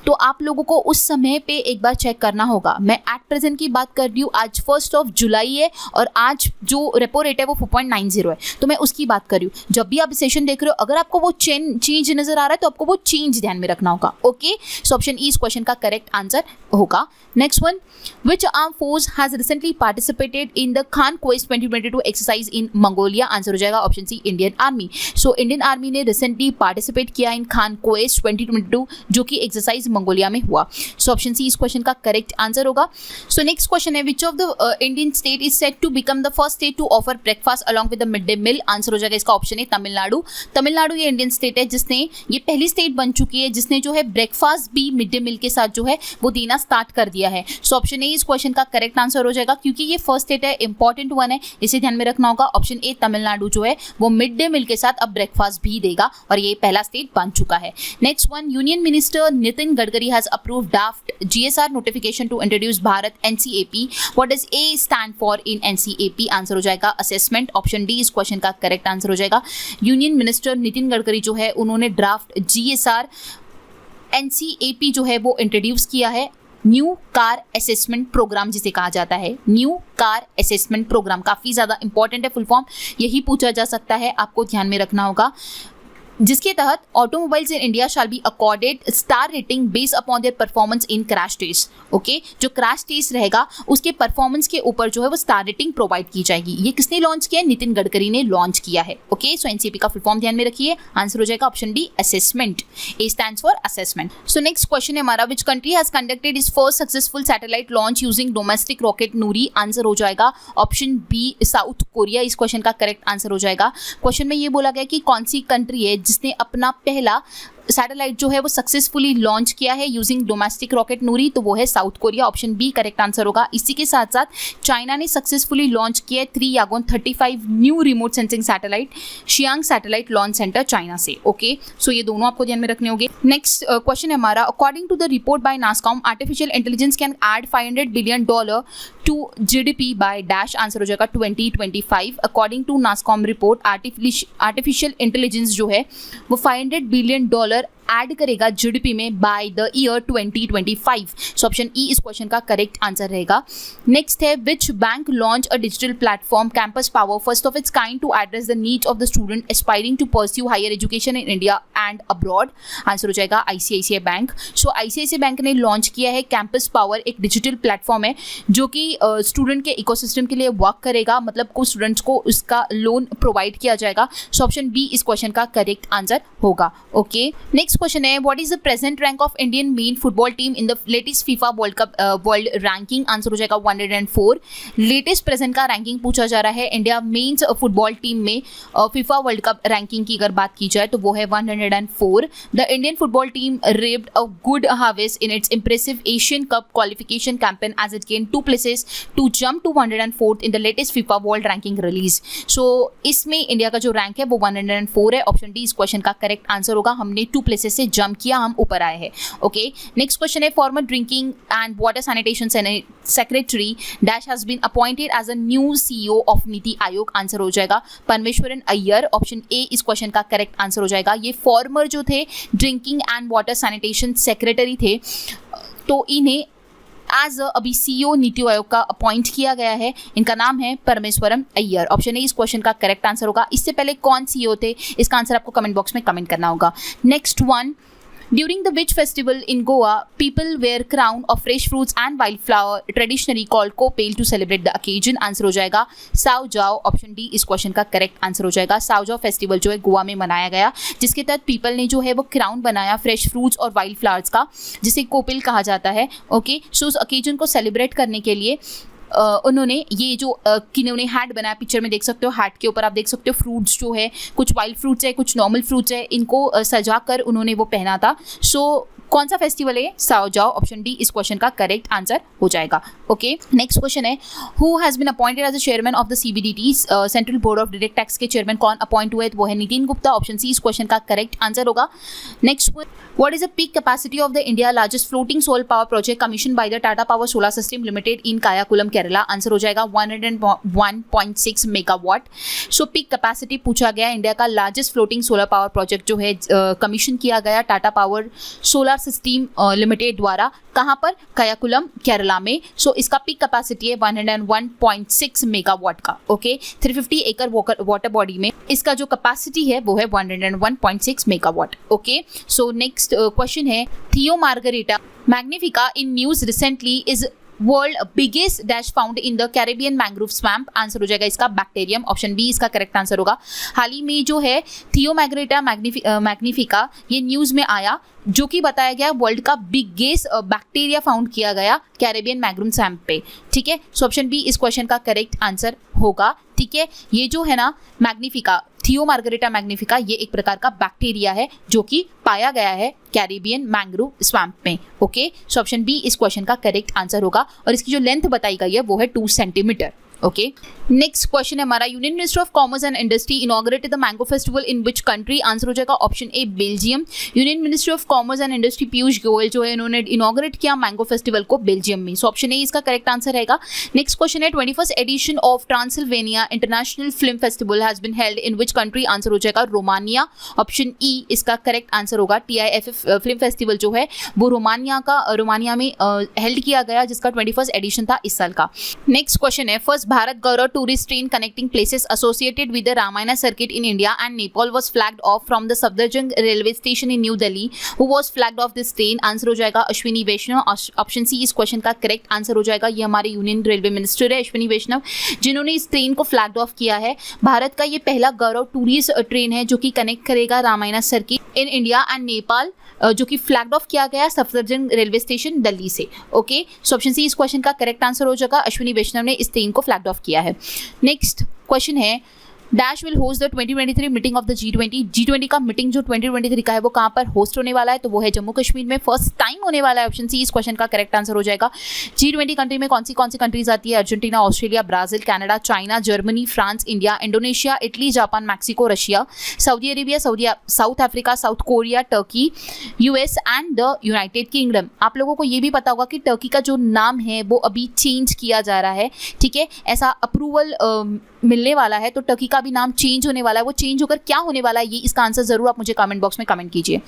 तो आप लोगों को उस समय पे एक बार चेक करना होगा। मैं एट प्रेजेंट की बात कर रही हूँ, आज 1 जुलाई है और आज जो रेपो रेट है वो 4.90 है, तो मैं उसकी बात कर रही हूँ। जब भी आप सेशन देख रहे हो, अगर आपको वो चेंज नजर आ रहा है तो आपको वो चेंज ध्यान में रखना होगा। ओके, सो ऑप्शन ई इस क्वेश्चन का करेक्ट आंसर होगा। Next one, which armed force has recently participated in the Khan Quest 2022 exercise in Mongolia? Answer हो जाएगा option C Indian army. So Indian army ने रिसेंटली पार्टिसिपेट किया in Khan quest 2022 जो कि exercise Mongolia में हुआ। सो option C इस question का करेक्ट आंसर होगा। सो नेक्स्ट क्वेश्चन है which of the Indian state is set to become the first state to offer breakfast along with the mid day meal. Answer हो जाएगा इसका option है तमिलनाडु। तमिलनाडु ये इंडियन स्टेट है जिसने ये पहली स्टेट बन चुकी है जिसने जो है ब्रेकफास्ट भी मिड डे मील के साथ जो है वो देना स्टार्ट कर दिया है। सो ऑप्शन ए इस क्वेश्चन का करेक्ट आंसर हो जाएगा क्योंकि ये फर्स्ट स्टेट है, इंपॉर्टेंट वन है, इसे ध्यान में रखना होगा। ऑप्शन ए तमिलनाडु जो है वो मिड डे मील के साथ अब ब्रेकफास्ट भी देगा और ये पहला स्टेट बन चुका है। Next one, union minister Nitin Gadkari has approved draft GSR notification to introduce Bharat NCAP। What does A stand for in NCAP? Answer हो जाएगा असेसमेंट। ऑप्शन डी इस क्वेश्चन का करेक्ट आंसर हो जाएगा। यूनियन मिनिस्टर नितिन गडकरी जो है उन्होंने ड्राफ्ट GSR NCAP जो है वो इंट्रोड्यूस किया है, न्यू कार असेसमेंट प्रोग्राम जिसे कहा जाता है। न्यू कार असेसमेंट प्रोग्राम काफ़ी ज़्यादा इंपॉर्टेंट है, फुल फॉर्म यही पूछा जा सकता है, आपको ध्यान में रखना होगा। जिसके तहत automobiles in India shall be accorded star rating based upon their performance in crash test. Okay, जो क्रैश टेस्ट रहेगा उसके परफॉर्मेंस के ऊपर जो है वो स्टार रेटिंग प्रोवाइड की जाएगी। ये किसने लॉन्च किया है? नितिन गडकरी ने लॉन्च किया है। ओके, सो NCAP का फुल फॉर्म ध्यान में रखिए, आंसर हो जाएगा option D assessment. A stands for assessment. So next question है हमारा, which country has conducted is first successful satellite launch using domestic rocket Noori? Answer हो जाएगा ऑप्शन बी साउथ कोरिया। इस क्वेश्चन का करेक्ट आंसर हो जाएगा। Question में ये बोला गया कि कौन सी कंट्री है जिसने अपना पहला सैटेलाइट जो है वो सक्सेसफुली लॉन्च किया है यूजिंग डोमेस्टिक रॉकेट नूरी, तो वो है south Korea. Option B correct answer होगा। इसी के साथ साथ चाइना ने सक्सेसफुली लॉन्च किया है 3 यागोन 35 new remote sensing satellite Xiang satellite launch centre China से। ओके, सो ये दोनों आपको ध्यान में रखने होंगे। नेक्स्ट क्वेश्चन है हमारा, according to the report by NASSCOM artificial intelligence can add $500 billion to GDP by dash. Answer हो जाएगा 2025। According to NASSCOM report artificial intelligence जो है वो $500 बिलियन ऐड करेगा GDP में by the year 2025। So option E इस question का correct answer रहेगा। नेक्स्ट है, which bank launch a digital platform campus power first of its kind to address the needs of the student aspiring to pursue higher education in India and abroad? Answer हो जाएगा ICICI bank. सो ICICI bank ने launch किया है campus power, एक digital platform है जो कि स्टूडेंट के इकोसिस्टम के लिए वर्क करेगा, मतलब कुछ स्टूडेंट्स को उसका लोन प्रोवाइड किया जाएगा। सो ऑप्शन बी इस क्वेश्चन का करेक्ट आंसर होगा। ओके, नेक्स्ट क्वेश्चन है, what is the present rank of Indian main football team in the latest FIFA world cup world ranking? Answer हो जाएगा 104। लेटेस्ट प्रेजेंट का ranking पूछा जा रहा है इंडिया मेन्स फुटबॉल टीम में फीफा वर्ल्ड कप रैंकिंग की अगर बात की जाए तो वो है 104। The Indian football team reaped a good harvest in its impressive Asian cup qualification campaign as it gain 2 places to jump to 104th in the latest FIFA world ranking release. So इसमें India का जो rank है वो 104 है। Option D इस question का correct answer होगा। हमने 2 places से जंप किया, हम ऊपर आए हैं। ओके, नेक्स्ट क्वेश्चन है, former drinking and water sanitation secretary dash has been appointed as a new CEO of NITI Aayog? Answer हो जाएगा परमेश्वरन अय्यर। ऑप्शन ए इस क्वेश्चन का करेक्ट आंसर हो जाएगा। ये फॉर्मर जो थे drinking and water sanitation secretary थे, तो इन्हें एज अभी CEO नीति आयोग का अपॉइंट किया गया है। इनका नाम है परमेश्वरम अय्यर। ऑप्शन ए इस क्वेश्चन का करेक्ट आंसर होगा। इससे पहले कौन CEO थे, इसका आंसर आपको कमेंट बॉक्स में कमेंट करना होगा। Next one, During the which festival in Goa, people wear crown of fresh fruits and wildflower traditionally called kopel to celebrate the occasion? Answer हो जाएगा साव जाओ। ऑप्शन डी इस क्वेश्चन का correct answer हो जाएगा। साव जाओ फेस्टिवल जो है गोवा में मनाया गया, जिसके तहत पीपल ने जो है वो क्राउन बनाया फ्रेश फ्रूट्स और वाइल्ड फ्लावर्स का, जिसे कोपेल कहा जाता है। ओके, सो उस ओकेजन को सेलिब्रेट करने के लिए उन्होंने ये जो किन्होंने हैट बनाया, पिक्चर में देख सकते हो, हैट के ऊपर आप देख सकते हो फ्रूट्स जो है, कुछ वाइल्ड फ्रूट्स है, कुछ नॉर्मल फ्रूट्स है, इनको सजा कर उन्होंने वो पहना था। सो कौन सा फेस्टिवल है? साओ जाओ। ऑप्शन डी इस क्वेश्चन का करेक्ट आंसर हो जाएगा। ओके, नेक्स्ट क्वेश्चन है, who has been appointed as the chairman of the CBDT? Central board of direct tax के चेयरमैन कौन अपॉइंट हुए? वो है नितिन गुप्ता। ऑप्शन सी इस क्वेश्चन का करेक्ट आंसर होगा। Next, what is the peak capacity of the India largest floating solar power project commission by the Tata power solar system limited in Kayamkulam Kerala? Answer हो जाएगा 101.6 मेगावाट। सो peak capacity पूछा गया India का largest floating solar power project जो है commission किया गया Tata power solar system limited द्वारा, कहाँ पर? कायाकुलम केरला में। सो इसका पीक कैपेसिटी है 101.6 मेगावाट का। ओके, 350 एकड़ वाटर बॉडी में इसका जो कैपेसिटी है वो है 101.6 megawatt. Okay, so next question है, Thio Margarita magnifica in news recently is world biggest dash found in the Caribbean mangrove swamp, answer हो जाएगा इसका बैक्टीरियम, ऑप्शन बी इसका करेक्ट आंसर होगा। हाल ही में जो है थियोमैग्रेटा मैग्निफिका ये न्यूज़ में आया, जो कि बताया गया वर्ल्ड का बिगेस्ट बैक्टीरिया फाउंड किया गया कैरेबियन मैंग्रोव स्वैम्प पे, ठीक है। सो ऑप्शन बी इस क्वेश्चन का करेक्ट आंसर होगा, ठीक है। ये जो है ना मैग्निफिका, थियोमार्गरेटा मैग्निफिका, ये एक प्रकार का बैक्टीरिया है जो कि पाया गया है कैरेबियन मैंग्रोव स्वैम्प में, ओके। सो ऑप्शन बी इस क्वेश्चन का करेक्ट आंसर होगा और इसकी जो लेंथ बताई गई है वो है 2 सेंटीमीटर, ओके। नेक्स्ट क्वेश्चन है हमारा, union minister of commerce and industry inaugurated the mango festival in which country, answer हो जाएगा option A Belgium. Union minister of commerce and industry Piyush Goyal जो है इन्होंने इनॉग्रेट किया मैंगो फेस्टिवल को बेल्जियम में, सो ऑप्शन ए इसका करेक्ट आंसर रहेगा। नेक्स्ट क्वेश्चन है 21st edition of Transylvania international film festival has been held in which country, answer हो जाएगा रोमानिया, ऑप्शन ई इसका करेक्ट आंसर होगा। TIFF फिल्म फेस्टिवल जो है वो रोमानिया में हेल्ड किया गया, जिसका 21st एडिशन था इस साल का। नेक्स्ट क्वेश्चन है, first Bharat Gaurav tourist train connecting places associated with the Ramayana circuit in India and Nepal was flagged off from the Safdarjung railway station in New Delhi. Who was flagged off this train? Answer हो जाएगा अश्विनी वैष्णव, option C इस question का correct answer हो जाएगा। ये हमारे union railway minister है अश्विनी वैष्णव, जिन्होंने इस ट्रेन को फ्लैग्ड ऑफ किया है। भारत का ये पहला गौरव टूरिस्ट ट्रेन है जो कि कनेक्ट करेगा Ramayana circuit in India and Nepal, जो कि फ्लैग्ड ऑफ किया गया सफदरजंग रेलवे स्टेशन दिल्ली से, ओके। सो ऑप्शन सी इस क्वेश्चन का करेक्ट आंसर हो जाएगा, अश्विनी वैष्णव ने इस ट्रेन को फ्लैग्ड ऑफ किया है। नेक्स्ट क्वेश्चन है, dash will host the 2023 meeting of the G20 का मीटिंग जो 2023 का है वो कहाँ पर होस्ट होने वाला है, तो वो है जम्मू कश्मीर में, फर्स्ट टाइम होने वाला है, ऑप्शन सी इस क्वेश्चन का करेक्ट आंसर हो जाएगा। G20 कंट्री में कौन सी कंट्रीज आती है? Argentina, Australia, Brazil, Canada, China, Germany, France, India, Indonesia, Italy, Japan, Mexico, Russia, Saudi Arabia, south Africa, south Korea, Turkey, US and the United kingdom. आप लोगों को ये भी पता होगा कि टर्की का जो नाम है वो अभी चेंज किया जा रहा है, ठीक है, ऐसा अप्रूवल मिलने वाला है, तो टर्की का भी नाम चेंज होने वाला है। वो चेंज होकर क्या होने वाला है, ये इसका आंसर जरूर आप मुझे कमेंट बॉक्स में कमेंट कीजिए।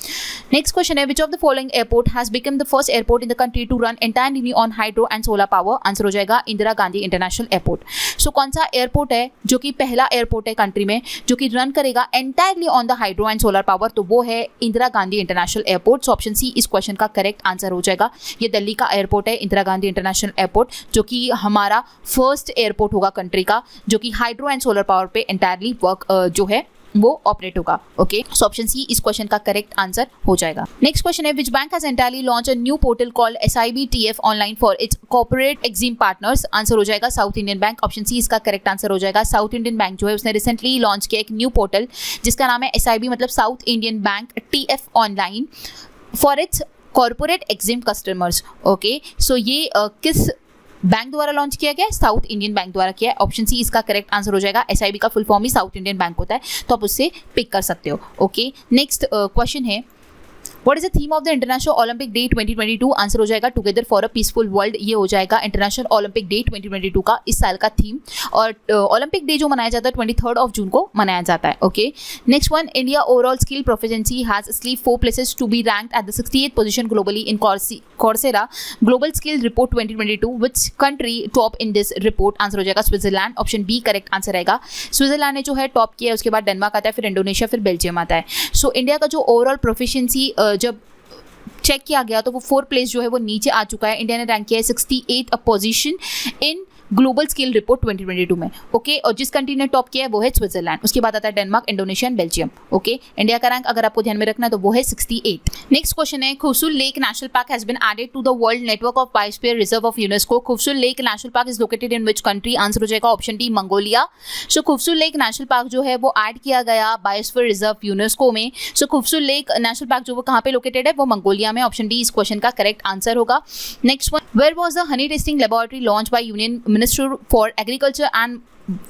नेक्स्ट क्वेश्चन है, which of the following airport has become the first airport in the country to run entirely on hydro and solar power, answer हो जाएगा Indira Gandhi international airport. So कौन सा एयरपोर्ट है जो कि पहला एयरपोर्ट है कंट्री में जो कि रन करेगा entirely on the hydro and solar power, तो वो है Indira Gandhi international airport. So option C इस क्वेश्चन का करेक्ट आंसर हो जाएगा। ये दिल्ली का एयरपोर्ट है इंदिरा गांधी इंटरनेशनल एयरपोर्ट, जो कि हमारा फर्स्ट एयरपोर्ट होगा कंट्री का जो कि हाइड्रो एंड सोलर पावर पे एंटायरली वर्क जो है वो ऑपरेट होगा, ओके। सो ऑप्शन सी इस क्वेश्चन का करेक्ट आंसर हो जाएगा। नेक्स्ट क्वेश्चन है, which bank has entirely launch a new portal called SIBTF online for its corporate Exim partners, answer हो जाएगा South Indian Bank, option C इसका correct answer हो जाएगा। साउथ इंडियन बैंक जो है उसने रिसेंटली लॉन्च किया एक न्यू पोर्टल जिसका नाम है SIB मतलब South Indian bank TF online for its corporate EXIM customers, okay. So ये किस बैंक द्वारा लॉन्च किया गया है? साउथ इंडियन बैंक द्वारा किया है, ऑप्शन सी इसका करेक्ट आंसर हो जाएगा। SIB का फुल फॉर्म ही साउथ इंडियन बैंक होता है, तो आप उससे पिक कर सकते हो, ओके। नेक्स्ट क्वेश्चन है, what is the theme of the international Olympic day 2022, answer हो जाएगा together for a peaceful world. ये हो जाएगा इंटरनेशनल ओलंपिक डे 2022 का इस साल का थीम, और ओलंपिक डे जो मनाया जाता है 23 जून को मनाया जाता है, okay. Next one, India overall skill proficiency has slip 4 places to be ranked at the 68th position globally in Coursera global skill report 2022, which country top in this report, answer हो जाएगा Switzerland, option B correct answer रहेगा। Switzerland ने जो है top किया है, उसके बाद डेनमार्क आता है, फिर इंडोनेशिया, फिर बेल्जियम आता है। सो इंडिया का जो ओवरऑल प्रोफिशिएंसी जब चेक किया गया तो वो 4 प्लेस जो है वो नीचे आ चुका है। इंडिया ने रैंक किया है 68th position in global skill report 2022 में, ओके। और जिस कंट्री ने टॉप किया है वो है स्विट्जरलैंड, उसके बाद आता है Denmark, Indonesia and Belgium, okay. India का रैंक अगर आपको ध्यान में रखना है तो वो है 68। नेक्स्ट क्वेश्चन है, Khuvsgul lake national park has been added to the world network of biosphere reserve of UNESCO. Khuvsgul lake national park is located in which country, answer हो जाएगा option D Mongolia. So खुफसुल lake national park जो है वो add किया गया biosphere reserve UNESCO में। So खुफसुल lake national park जो वो कहाँ पे लोकेटेड है, वो मंगोलिया में, ऑप्शन डी इस क्वेश्चन का करेक्ट आंसर होगा। Next one, where was the honey testing laboratory launch by union minister for agriculture and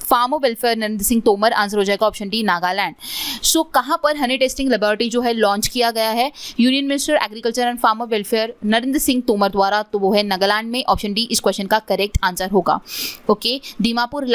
farmer welfare Narendra Singh Tomar, answer हो जाएगा ऑप्शन डी नागालैंड। सो कहाँ पर हनी टेस्टिंग लेबोरेटरी जो है लॉन्च किया गया है union minister agriculture and farmer welfare Narendra Singh Tomar द्वारा, तो वो है नागालैंड में, ऑप्शन डी इस क्वेश्चन का करेक्ट आंसर होगा, ओके। दीमापुर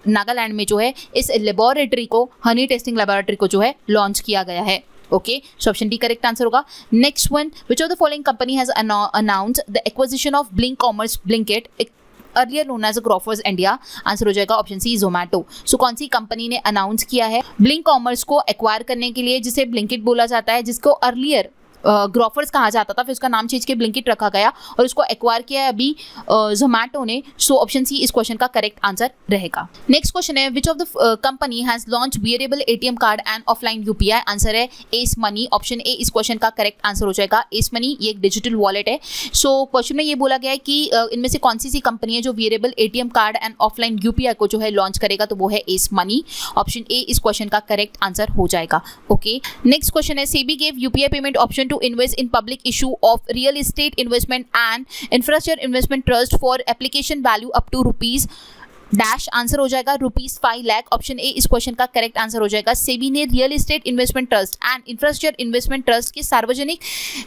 नागालैंड में जो है इस लेबोरेटरी को, हनी टेस्टिंग लेबोरेटरी को जो है लॉन्च किया गया है, okay. So option D correct answer होगा। Next one, which of the following company has announced the acquisition of Blinkit earlier known as Grofers India, answer हो जाएगा ऑप्शन सी जोमैटो। सो कौन सी कंपनी ने अनाउंस किया है ब्लिंक कॉमर्स को एक्वायर करने के लिए, जिसे ब्लिंकिट बोला जाता है, जिसको अर्लियर ग्रोफर्स कहा जाता था, फिर उसका नाम चेंज के ब्लिंकिट रखा गया और उसको एक्वायर किया है अभी जोमैटो ने। सो ऑप्शन सी इस क्वेश्चन का करेक्ट आंसर रहेगा। नेक्स्ट क्वेश्चन है which of the company has launch variable ATM card and offline UPI. Answer है एस मनी। ऑप्शन ए इस क्वेश्चन का करेक्ट आंसर हो जाएगा। एस मनी ये एक डिजिटल वॉलेट है। सो क्वेश्चन में ये बोला गया है कि इनमें से कौन सी कंपनी है जो variable ATM card and offline UPI को जो है लॉन्च करेगा, तो वो है एस मनी। ऑप्शन ए इस क्वेश्चन का करेक्ट आंसर हो जाएगा। ओके, नेक्स्ट क्वेश्चन है SEBI gave UPI payment option to invest in public issue of real estate investment and infrastructure investment trust for application value up to rupees dash. Answer हो जाएगा ₹5 lakh. Option A इस question का correct answer हो जाएगा। सेबी ने real estate investment trust and infrastructure investment trust के सार्वजनिक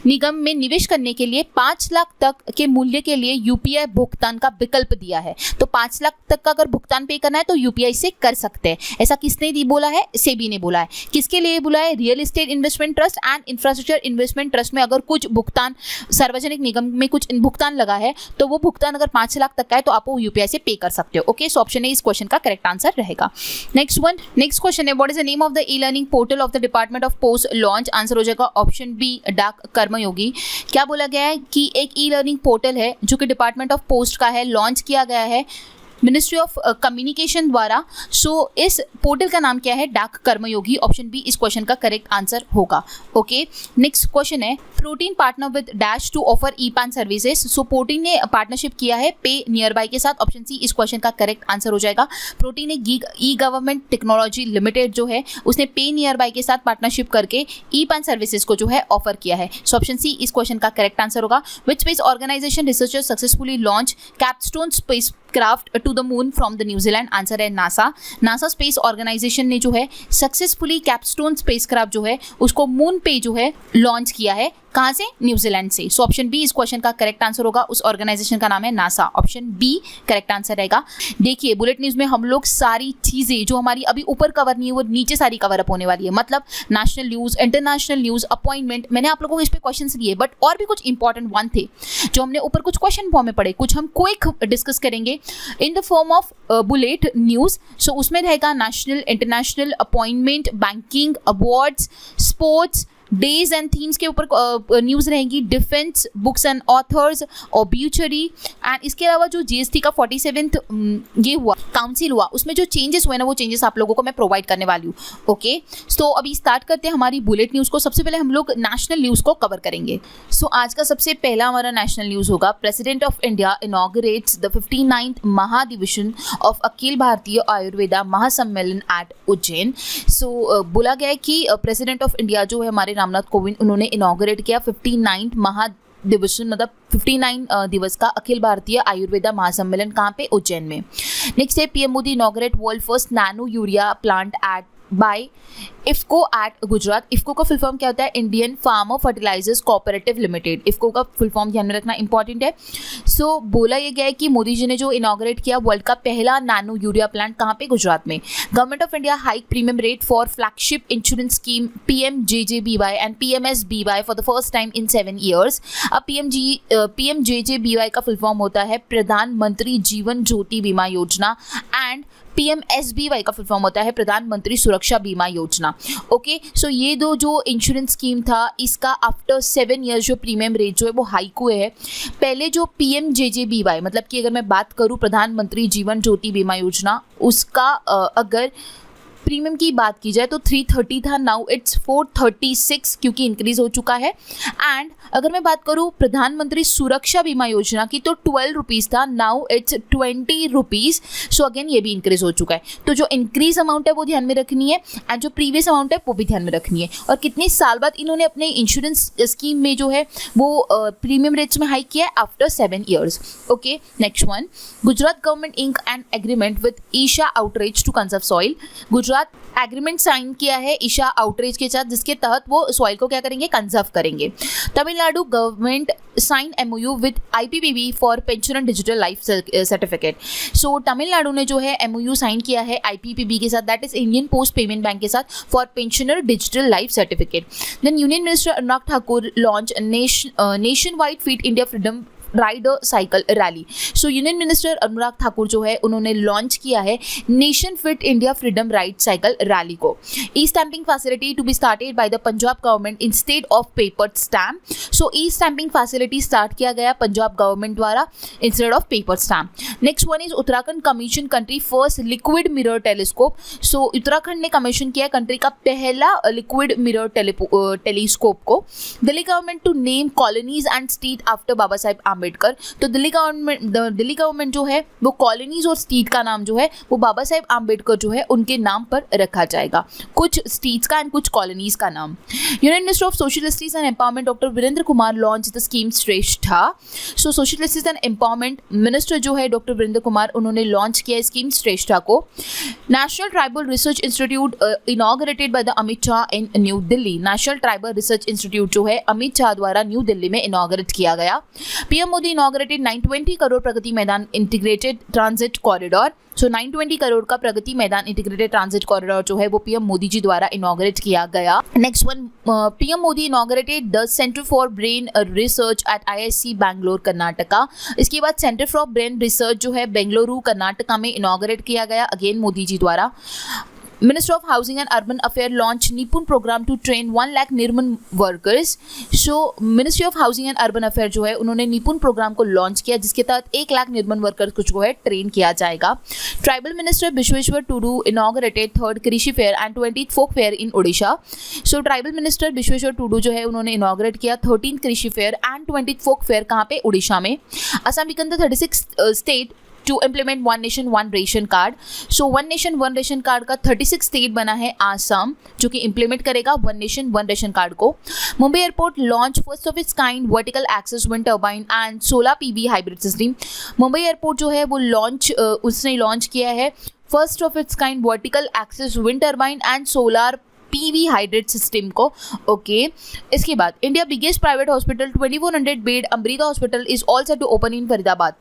निगम में निवेश करने के लिए 5 लाख तक के मूल्य के लिए यूपीआई भुगतान का विकल्प दिया है। तो 5 लाख तक का अगर भुगतान पे करना है तो यूपीआई से कर सकते हैं। ऐसा किसने बोला है? सेबी ने बोला है। किसके लिए बोला है? Real estate investment trust and infrastructure investment trust में अगर कुछ भुगतान सार्वजनिक निगम में कुछ भुगतान लगा है तो वो भुगतान अगर 5 लाख तक का है तो आप वो यूपीआई से पे कर सकते हो। ओके, सो ऑप्शन ए इस क्वेश्चन का करेक्ट आंसर रहेगा। नेक्स्ट क्वेश्चन है what is the name of the e learning portal of the department of post launch. Answer हो जाएगा ऑप्शन बी डाक कर्मयोगी। क्या बोला गया है कि एक ई लर्निंग पोर्टल है जो कि डिपार्टमेंट ऑफ पोस्ट का है, लॉन्च किया गया है मिनिस्ट्री ऑफ कम्युनिकेशन द्वारा। सो इस पोर्टल का नाम क्या है? डाक कर्मयोगी। ऑप्शन बी इस क्वेश्चन का करेक्ट आंसर होगा। ओके, नेक्स्ट क्वेश्चन है Protean partner with dash to offer E PAN services. So Protean ने पार्टनरशिप किया है पे नियर बाय के साथ। ऑप्शन सी इस क्वेश्चन का करेक्ट आंसर हो जाएगा। प्रोटीन ने ई गवर्नमेंट टेक्नोलॉजी लिमिटेड जो है उसने पे नियर बाय के साथ पार्टनरशिप करके ई पैन सर्विसेज को जो है ऑफर किया है। सो ऑप्शन सी इस क्वेश्चन का करेक्ट आंसर होगा। Which space organisation researchers successfully launch Capstone spacecraft to the moon from the New Zealand. Answer है नासा। नासा स्पेस ऑर्गेनाइजेशन ने जो है सक्सेसफुली कैपस्टोन स्पेसक्राफ्ट जो है उसको मून पे जो है लॉन्च किया है। कहाँ से? न्यूजीलैंड से। सो ऑप्शन बी इस क्वेश्चन का करेक्ट आंसर होगा। उस ऑर्गेनाइजेशन का नाम है NASA. Option B correct answer रहेगा। देखिए बुलेट न्यूज में हम लोग सारी चीजें जो हमारी अभी ऊपर कवर नहीं है वो नीचे सारी कवर अप होने वाली है। मतलब national news, international news, appointment, मैंने आप लोगों को इस पे क्वेश्चन दिए, बट और भी कुछ इंपॉर्टेंट वन थे जो हमने ऊपर कुछ क्वेश्चन फॉर्म में पढ़े, कुछ हम क्विक डिस्कस करेंगे in the form of bullet news. So उसमें रहेगा national, international, appointment, banking, awards, sports, days and themes के ऊपर न्यूज़ रहेंगी, defence, books and authors, obituary and इसके अलावा जो जीएसटी का 47th ये हुआ काउंसिल हुआ उसमें जो चेंजेस हुए ना वो चेंजेस आप लोगों को मैं प्रोवाइड करने वाली हूँ। ओके, सो अभी स्टार्ट करते हैं हमारी बुलेट न्यूज़ को। सबसे पहले हम लोग नेशनल न्यूज़ को कवर करेंगे। सो आज का सबसे पहला हमारा नेशनल न्यूज़ होगा president of India inaugurates the 59th महाधिवेशन ऑफ अखिल भारतीय आयुर्वेदा महासम्मेलन एट उज्जैन। सो बोला गया है कि प्रेसिडेंट ऑफ इंडिया जो है हमारे रामनाथ कोविंद, उन्होंने इनॉग्रेट किया 59th महाधिवेशन मतलब 59 दिवस का अखिल भारतीय आयुर्वेदा महासम्मेलन। कहाँ पे? उज्जैन में। नेक्स्ट है PM Modi inaugurate world first nano urea plant at by IFFCO at Gujarat. IFFCO का फुल फॉर्म क्या होता है? Indian farmer fertilisers cooperative limited. IFFCO का फुल फॉर्म ध्यान में रखना इंपॉर्टेंट है। सो बोला यह गया है कि मोदी जी ने जो इनॉग्रेट किया वर्ल्ड का पहला नैनो यूरिया प्लांट कहाँ पे? गुजरात में। Government of India hike premium rate for flagship insurance scheme PMJJBY and PMSBY for the first time in 7 years। अब PMJJBY का फुल फॉर्म होता है प्रधानमंत्री जीवन ज्योति बीमा योजना एंड PMSBY का फुल फॉर्म होता है प्रधानमंत्री सुरक्षा बीमा योजना। ओके, सो ये दो जो इंश्योरेंस स्कीम था इसका आफ्टर 7 years जो प्रीमियम रेट जो है वो हाइक हुए हैं। पहले जो PMJJBY मतलब कि अगर मैं बात करूँ प्रधानमंत्री जीवन ज्योति बीमा योजना उसका अगर प्रीमियम की बात की जाए तो 330 था, नाउ इट्स 436 क्योंकि इंक्रीज हो चुका है। एंड अगर मैं बात करूँ प्रधानमंत्री सुरक्षा बीमा योजना की तो 12 रुपीज़ था, now it's 20 rupees. So again ये भी इंक्रीज हो चुका है। तो जो इंक्रीज अमाउंट है वो ध्यान में रखनी है एंड जो प्रीवियस अमाउंट है वो भी ध्यान में रखनी है। और कितने साल बाद इन्होंने अपने इंश्योरेंस स्कीम में जो है वो प्रीमियम रेट्स में हाइक किया है? After 7 years। Okay, next one Gujarat government ink an agreement with Isha outreach to conserve soil. Gujarat agreement sign किया है ईशा आउटरीच के साथ जिसके तहत वो सॉइल को क्या करेंगे? कंजर्व करेंगे। Tamil Nadu government sign MOU with IPPB for pensioner digital life certificate. So Tamil Nadu ने जो है MOU साइन किया है IPPB के साथ, that is Indian post payment bank के साथ, for pensioner digital life certificate. Then union minister Anurag Thakur launch nationwide fit India freedom rider cycle rally. So union minister Anurag Thakur जो है उन्होंने लॉन्च किया है nation fit India freedom ride cycle rally को। E stamping facility to be started by the Punjab government instead of paper stamp. So E stamping facility start किया गया Punjab government द्वारा instead of paper stamp. Next one is Uttarakhand commission country first liquid mirror telescope. So Uttarakhand ने commission किया country का पहला liquid mirror telescope को। Delhi government to name colonies and state after Baba Saheb Ambedkar. तो Delhi government जो है वो कॉलोनीज और स्टेट का नाम जो है वो बाबा साहेब आम्बेडकर जो है उनके नाम पर रखा जाएगा, कुछ स्टेट्स का एंड कुछ कॉलोनीज का नाम। Union minister of social justice and empowerment doctor Virendra Kumar launch the scheme SHRESHTA. So social justice and empowerment minister जो है डॉक्टर वीरेंद्र कुमार उन्होंने लॉन्च किया स्कीम श्रेष्ठा को। National tribal research institute inaugurated by the Amit Shah in New Delhi. National tribal research institute जो है अमित शाह द्वारा new Delhi में inaugurate किया गया। PM Modi inaugurated 920 crore Pragati Maidan integrated transit corridor. सो 920 करोड़ का Pragati Maidan integrated transit corridor जो है वो पीएम मोदी जी द्वारा इनॉग्रेट किया गया। Next one, PM Modi inaugurated the centre for brain research eight IIC Bangalore Karnataka. इसके बाद सेंटर फॉर ब्रेन रिसर्च जो है बेंगलुरु कर्नाटका में इनॉग्रेट किया गया अगेन मोदी जी द्वारा। Minister of Housing and Urban Affairs launched Nipun program to train 1 lakh Nirman workers. So Ministry of Housing and Urban Affairs जो है उन्होंने निपुण प्रोग्राम को लॉन्च किया जिसके तहत 1 लाख निर्मन वर्कर्स को जो है ट्रेन किया जाएगा। Tribal minister Bishweswar Tudu inaugurated 3rd Krishi fair and 20th folk fair in Odisha. So tribal minister Bishweswar Tudu जो है उन्होंने इनॉग्रेट किया 13th कृषि fair and 20th folk fair कहाँ पे, उड़ीसा में। Assam become the 36th state to implement one nation one ration card. So one nation one ration card का 36 state बना है आसाम जो कि इम्प्लीमेंट करेगा one nation one ration card को। Mumbai airport launch first of its kind vertical axis wind turbine and solar PV hybrid system. Mumbai airport जो है वो उसने लॉन्च किया है first of its kind vertical axis wind turbine and solar PV hybrid system को। Okay इसके बाद India biggest private hospital 2400 bed Amrita hospital is also to open in Faridabad.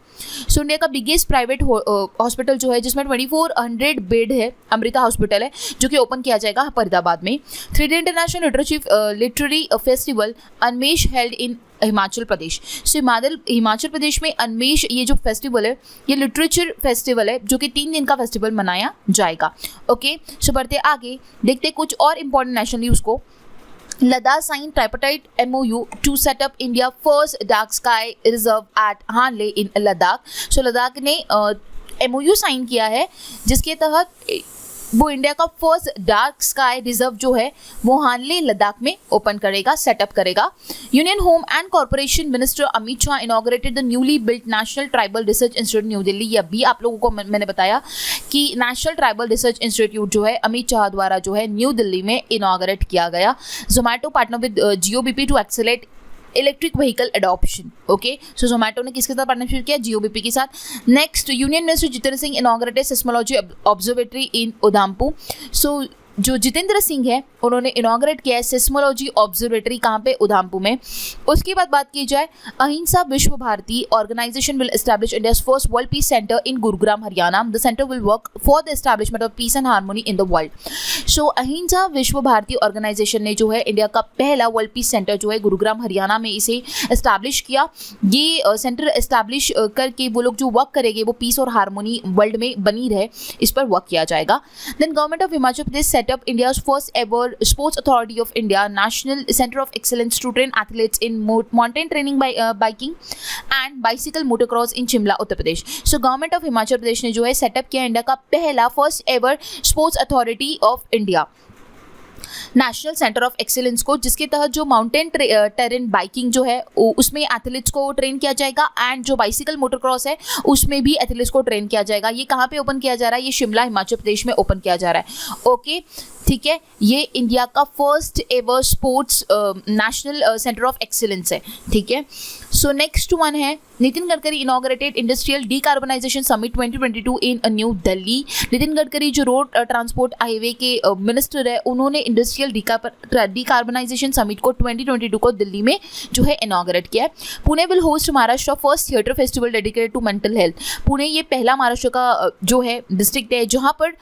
So India का बिगेस्ट प्राइवेट हॉस्पिटल जो है जिसमें 2400 bed है Amrita hospital है जो कि ओपन किया जाएगा फरीदाबाद में। 3D international literary festival Unmesh held in Himachal Pradesh. So Himachal Pradesh में अनमेश ये जो फेस्टिवल है ये लिटरेचर फेस्टिवल है जो कि 3 दिन का फेस्टिवल मनाया जाएगा। ओके सो बढ़ते आगे देखते कुछ और इंपॉर्टेंट नेशनल न्यूज़ को। Ladakh sign tripartite MOU to set up India first dark sky reserve at Hanle in Ladakh. So Ladakh ने MOU साइन किया है जिसके तहत वो इंडिया का फर्स्ट डार्क स्काई रिजर्व जो है वो हानले लद्दाख में ओपन करेगा, सेटअप करेगा। Union home and corporation minister Amit Shah inaugurated the newly built national tribal research institute new Delhi. ये अभी आप लोगों को मैंने बताया कि नेशनल ट्राइबल रिसर्च इंस्टीट्यूट जो है अमित शाह द्वारा जो है न्यू दिल्ली में इनॉग्रेट किया गया। Zomato partner with GOBP to accelerate electric vehicle adoption. Okay so Zomato ने किसके साथ पार्टनरशिप किया, GOBP के साथ। Next union minister Jitendra Singh inaugurated seismology observatory in Udhampur. So जो जितेंद्र सिंह है उन्होंने इनॉग्रेट किया है सिस्मोलॉजी ऑब्जर्वेटरी कहाँ पे, उधमपुर में। उसके बाद बात की जाए Ahimsa Vishwa Bharti organization will establish India's first world peace centre in Gurugram Haryana. The centre will work for the establishment of peace and harmony in the world. So Ahimsa Vishwa Bharti organisation ने जो है इंडिया का पहला वर्ल्ड पीस सेंटर जो है गुरुग्राम हरियाणा में इसे एस्टैब्लिश किया। ये सेंटर एस्टैब्लिश करके वो लोग जो वर्क करेंगे वो पीस और हार्मोनी वर्ल्ड में बनी रहे इस पर वर्क किया जाएगा। Then government of Himachal Pradesh up India's first ever Sports Authority of India National Center of Excellence to train athletes in mountain training by biking and bicycle motocross in Shimla, Uttar Pradesh. So government of Himachal Pradesh ने जो है setup किया India का पहला first ever sports authority of India national centre of excellence को, जिसके तहत जो माउंटेन टेरेन बाइकिंग जो है उसमें एथलीट्स को ट्रेन किया जाएगा एंड जो बाइसिकल मोटरक्रॉस है उसमें भी एथलीट्स को ट्रेन किया जाएगा। ये कहाँ पे ओपन किया जा रहा है, ये शिमला हिमाचल प्रदेश में ओपन किया जा रहा है। ओके ठीक है, ये इंडिया का first ever sports national centre of excellence है। ठीक है, सो नेक्स्ट वन है Nitin Gadkari inaugurated industrial decarbonisation summit 2022 इन न्यू दिल्ली। नितिन गडकरी जो रोड ट्रांसपोर्ट हाईवे के मिनिस्टर है उन्होंने इंडस्ट्रियल डीकार्बनाइजेशन समिट को 2022 को दिल्ली में जो है इनॉग्रेट किया है। Pune will host Maharashtra first theatre festival dedicated to mental health. Pune ये पहला महाराष्ट्र का जो है डिस्ट्रिक्ट है जहाँ पर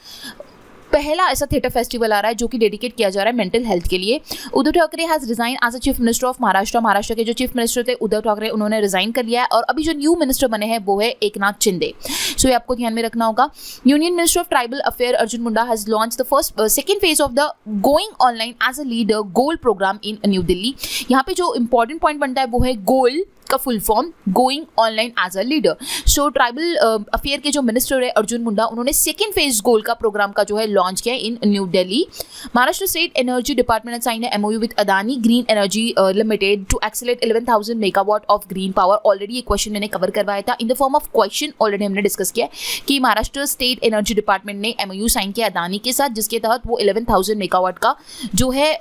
पहला ऐसा थिएटर फेस्टिवल आ रहा है जो कि डेडिकेट किया जा रहा है मेंटल हेल्थ के लिए। Uddhav Thackeray has resign as a chief minister of Maharashtra. Maharashtra के जो चीफ मिनिस्टर थे उद्धव ठाकरे, उन्होंने रिजाइन कर लिया है और अभी जो न्यू मिनिस्टर बने हैं वो है एकनाथ शिंदे। सो ये आपको ध्यान में रखना होगा। Union minister of tribal affair Arjun Munda has launch the second phase of the going online as a leader GOAL programme in New Delhi. यहाँ पे जो इंपॉर्टेंट पॉइंट बनता है वो है गोल का full form going online as a leader. So tribal affair के जो मिनिस्टर है अर्जुन मुंडा, उन्होंने सेकेंड फेज गोल का प्रोग्राम का जो है लॉन्च किया in New Delhi. Maharashtra state energy department ने साइन है MOU with Adani green energy limited to accelerate 11,000 megawatt of green power. Already ये क्वेश्चन मैंने कवर करवाया था in the form of question, already हमने डिस्कस किया कि महाराष्ट्र स्टेट एनर्जी डिपार्टमेंट ने MOU साइन किया अदानी के साथ, जिसके तहत वो 11,000 मेगावाट का जो है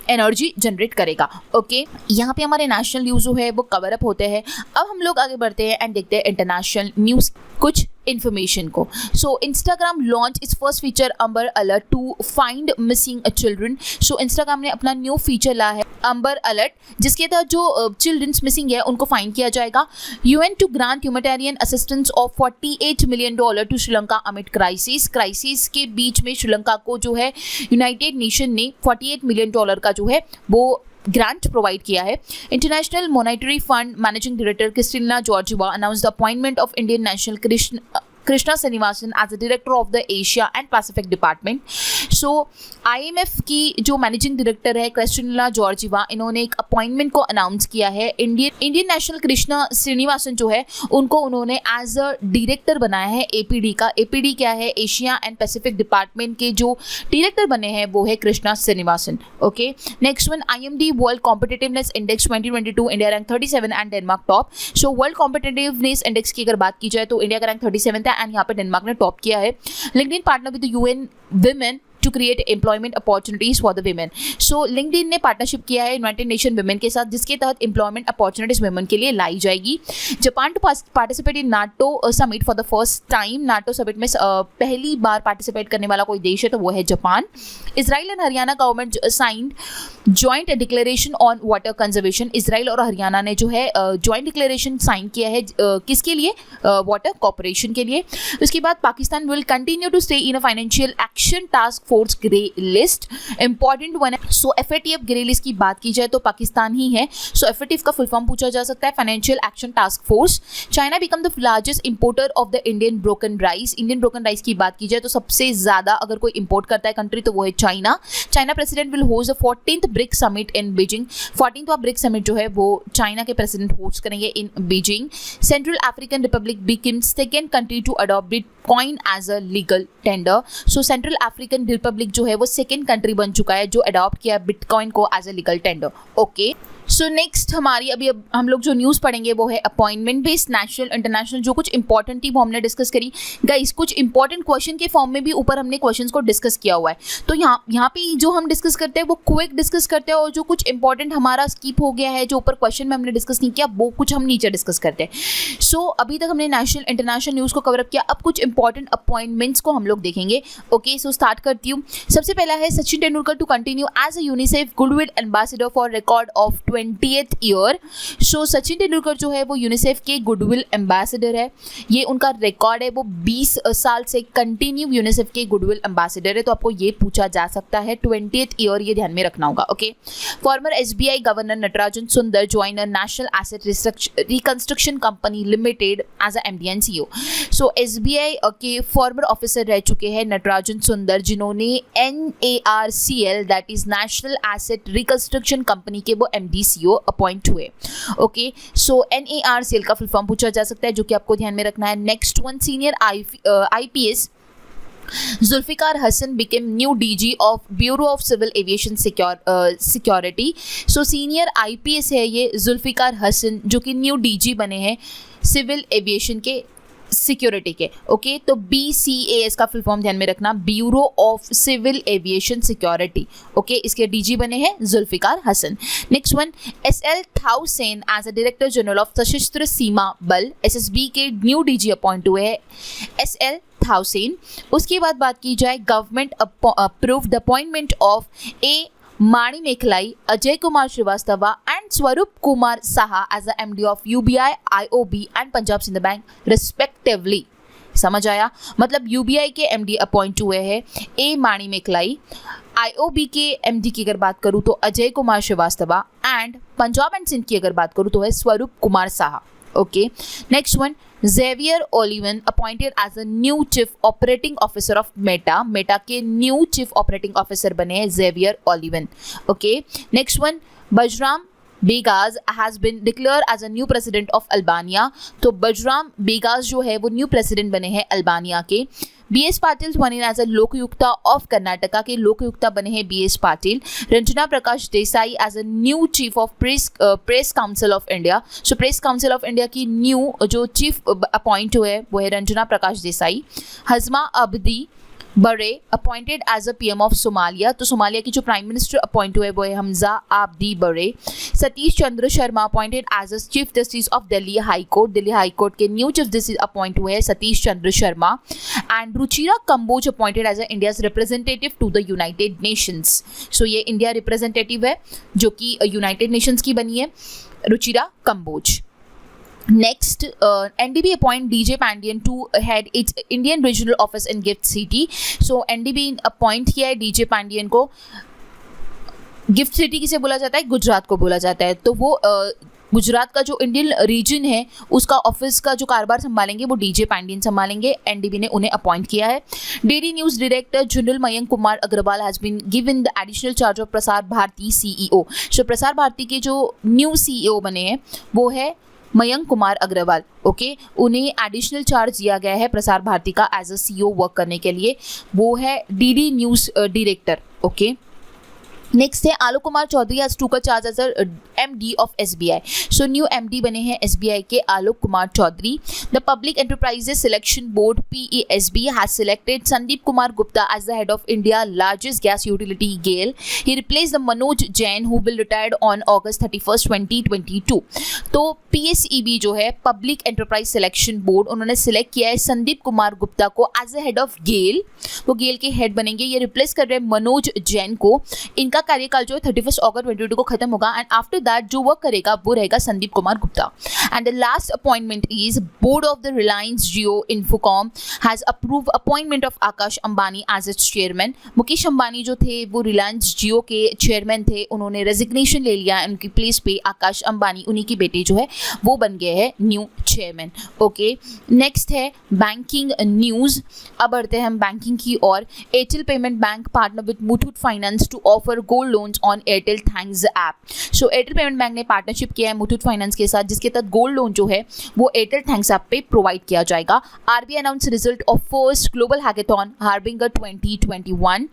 एनर्जी जनरेट करेगा। ओके, यहाँ पे हमारे नेशनल न्यूज़ जो है वो कवर अप होते हैं। अब हम लोग आगे बढ़ते हैं एंड देखते हैं इंटरनेशनल न्यूज़ कुछ इन्फॉर्मेशन को। So Instagram launch its first feature amber alert to find missing children. So Instagram ने अपना न्यू फीचर लाया है अम्बर अलर्ट, जिसके तहत जो चिल्ड्रंस मिसिंग है उनको फाइंड किया जाएगा। UN to grant humanitarian assistance of $48 million to Sri Lanka amid crisis के बीच में श्रीलंका को जो है यूनाइटेड नेशन ने $48 मिलियन का जो है वो ग्रांट प्रोवाइड किया है। International monetary fund managing director Kristalina Georgieva announce the appointment of Indian national Krishna Srinivasan as the director of the Asia and Pacific department. So IMF की जो मैनेजिंग डायरेक्टर है क्रिस्टिना जॉर्जिवा, इन्होंने एक अपॉइंटमेंट को announce किया है। इंडियन नेशनल कृष्णा श्रीनिवासन जो है उनको उन्होंने एज अ डायरेक्टर बनाया है APD का। APD क्या है? एशिया एंड पैसिफिक डिपार्टमेंट के जो डायरेक्टर बने हैं वो है Krishna Srinivasan. Okay, next one, IMD world competitiveness index 2022, India rank 37 and Denmark top. So world competitiveness index की अगर बात की जाए तो इंडिया का रैंक 37 है एंड यहाँ पे डेनमार्क ने टॉप किया है। LinkedIn partner with UN Women to create employment opportunities for the women. So LinkedIn ने पार्टनरशिप किया है यूनाइटेड नेशन वुमेन के साथ, जिसके तहत एम्प्लॉयमेंट अपॉर्चुनिटीज वुमेन के लिए लाई जाएगी। Japan to participate in NATO summit for the first time. NATO summit में पहली बार पार्टिसिपेट करने वाला कोई देश है तो वो है Japan. Israel and Haryana government signed joint declaration on water conservation. Israel और हरियाणा ने जो है जॉइंट डिक्लेरेशन साइन किया है किसके लिए? वाटर कॉर्पोरेशन के लिए। उसके बाद Pakistan will continue to stay in a financial action task force grey list. Important one है। सो FATF ग्रे लिस्ट की बात की जाए तो पाकिस्तान ही है। सो FATF का फुल फॉर्म पूछा जा सकता है financial action task force. China become the largest importer of the Indian broken rice. Indian broken rice की बात की जाए तो सबसे ज्यादा अगर कोई इंपोर्ट करता है कंट्री तो वो है China. China president will host the 14th BRIC summit in Beijing. 14वां ब्रिक समिट जो है वो चाइना के प्रेसिडेंट होस्ट करेंगे in Beijing. Central African republic become second country to adopt bitcoin as a legal tender. So central African republic जो है वो second country बन चुका है जो अडॉप्ट किया बिटकॉइन को as a legal tender. Okay, so next हमारी अभी अब हम लोग जो न्यूज़ पढ़ेंगे वो है अपॉइंटमेंट बेस्ड नेशनल इंटरनेशनल। जो कुछ इंपॉर्टेंट थी वो हमने डिस्कस करी। गाइस, कुछ इंपॉर्टेंट क्वेश्चन के फॉर्म में भी ऊपर हमने क्वेश्चंस को डिस्कस किया हुआ है, तो यहाँ पे जो हम डिस्कस करते हैं वो क्विक डिस्कस करते हैं और जो कुछ इंपॉर्टेंट हमारा स्किप हो गया है जो ऊपर क्वेश्चन में हमने डिस्कस नहीं किया वो कुछ हम नीचे डिस्कस करते हैं। सो अभी तक हमने नेशनल इंटरनेशनल न्यूज़ को कवर अप किया। अब कुछ इंपॉर्टेंट अपॉइंटमेंट्स को हम लोग देखेंगे। ओके, सो स्टार्ट करती हूँ। सबसे पहला है Sachin Tendulkar to continue as a UNICEF goodwill ambassador for record of 20th year. So Sachin Tendulkar जो है वो यूनिसेफ के गुडविल एम्बेसडर है। ये उनका रिकॉर्ड है, वो 20 साल से कंटिन्यू यूनिसेफ के गुडविल एम्बेसडर है। तो आपको ये पूछा जा सकता है 20th ईयर, ये ध्यान में रखना होगा। Okay, former SBI governor Natarajan Sundar join national asset reconstruction company limited as a MD and CEO। So SBI के फॉर्मर ऑफिसर रह चुके हैं नटराजन सुंदर, जिन्होंने NARCL that is national asset reconstruction company के वो MD CEO अपॉइंट हुए। ओके, सो NARCL का full form पूछा जा सकता है जो कि आपको ध्यान में रखना है। Next one, senior IPS Zulfiquar Hasan become new DG of bureau of civil aviation security. So senior IPS है ये जुल्फिकार हसन जो कि न्यू DG बने हैं सिविल एविएशन के सिक्योरिटी के। ओके, तो BCAS का फुल फॉर्म ध्यान में रखना, bureau of civil aviation security. Okay, इसके DG बने हैं Zulfiquar Hasan. Next one, SL Thaosen as a director general of Sashastra Seema बल SSB के न्यू DG अपॉइंट हुए हैं SL थाउसेन। उसके बाद बात की जाए government approve the appointment of A Mani Mekhalai, Ajay Kumar Srivastava and Swarup Kumar Saha as the MD of UBI, IOB and Punjab Sindh bank respectively. समझ आया? मतलब यूबीआई के एमडी अपॉइंट हुए हैं ए माणी मेकलाई, आईओबी के एमडी की अगर बात करूं तो अजय कुमार श्रीवास्तवा, एंड पंजाब एंड सिंध की अगर बात करूं तो है स्वरूप Kumar Saha. Okay, next one, Xavier Olivan appointed as a new chief operating officer of Meta. Meta के new chief operating officer बने हैं Xavier Olivan. Okay, next one, Bajram Begaz has been declared as a new president of Albania. तो बजराम बेगाज जो है वो new president बने हैं Albania के। BS पाटिल बने as a Lokayukta of Karnataka के लोकयुक्ता बने हैं BS Patil. Ranjana Prakash Desai as a new chief of press council of India. So press council of India की न्यू जो चीफ अपॉइंट हुए हैं वो है रंजना प्रकाश देसाई। हजमा Abdi Barre appointed as a PM of Somalia. तो सोमालिया की जो प्राइम मिनिस्टर अपॉइंट हुए वो है Hamza Abdi Barre. Satish Chandra Sharma appointed as a chief justice of Delhi high court. Delhi high court के न्यू चीफ जस्टिस अपॉइंट हुए हैं Satish Chandra Sharma. And Ruchira Kamboj appointed as a India's representative to the United Nations. So ये India representative है जो कि यूनाइटेड नेशंस की बनी है, Ruchira Kamboj. Next, NDB appoint DJ Pandian to head its Indian regional office in Gift City. So NDB appoint किया है DJ Pandian को। गिफ्ट सिटी किसे बोला जाता है? गुजरात को बोला जाता है। तो वो गुजरात का जो इंडियन रीजन है उसका ऑफिस का जो कारोबार संभालेंगे वो डीजे पांडियन संभालेंगे। एनडीबी ने उन्हें अपॉइंट किया है। DD news director general Mayank Kumar Agrawal has been given the additional charge of Prasar Bharati CEO। सो प्रसार भारती के जो न्यू CEO बने हैं वो है मयंक कुमार अग्रवाल। ओके, उन्हें एडिशनल चार्ज दिया गया है प्रसार भारती का एज अ CEO वर्क करने के लिए। वो है DD news director. Okay, next है Alok Kumar Chaudhary has took a charge as a MD of SBI। So new MD बने हैं SBI के Alok Kumar Chaudhary. The public enterprises selection board PESB has selected Sandeep Kumar Gupta as the head of India largest gas utility GAIL. He replace the Manoj Jain who will retired on August 31, 2022। तो PSEB जो है public enterprise selection board, उन्होंने select किया है संदीप कुमार गुप्ता को as a head of गेल। वो गेल के head बनेंगे। ये रिप्लेस कर रहे हैं मनोज जैन को। इनका कार्यकाल जो है 31 August 2022 को खत्म होगा एंड आफ्टर दैट जो वर्क करेगा वो रहेगा Sandeep Kumar Gupta. And the last appointment is board of the Reliance Jio Infocomm has approve appointment of Akash Ambani as its chairman. Mukesh Ambani जो थे वो रिलायंस जियो के चेयरमैन थे, उन्होंने रेजिग्नेशन ले लिया। उनकी प्लेस पे आकाश अंबानी, उन्हीं की बेटे जो है वो बन गए हैं न्यू चेयरमैन। ओके, नेक्स्ट है बैंकिंग न्यूज़। अब बढ़ते हैं हम बैंकिंग की ओर। Airtel payment bank partner with Muthoot finance to offer gold loans on Airtel thanks app. So Airtel payment bank ने पार्टनरशिप किया है मुथूट फाइनेंस के साथ, जिसके तहत गोल्ड लोन जो है वो एयरटेल थैंक्स ऐप पे प्रोवाइड किया जाएगा। RBI announce result of first global hackathon harbinger 2021।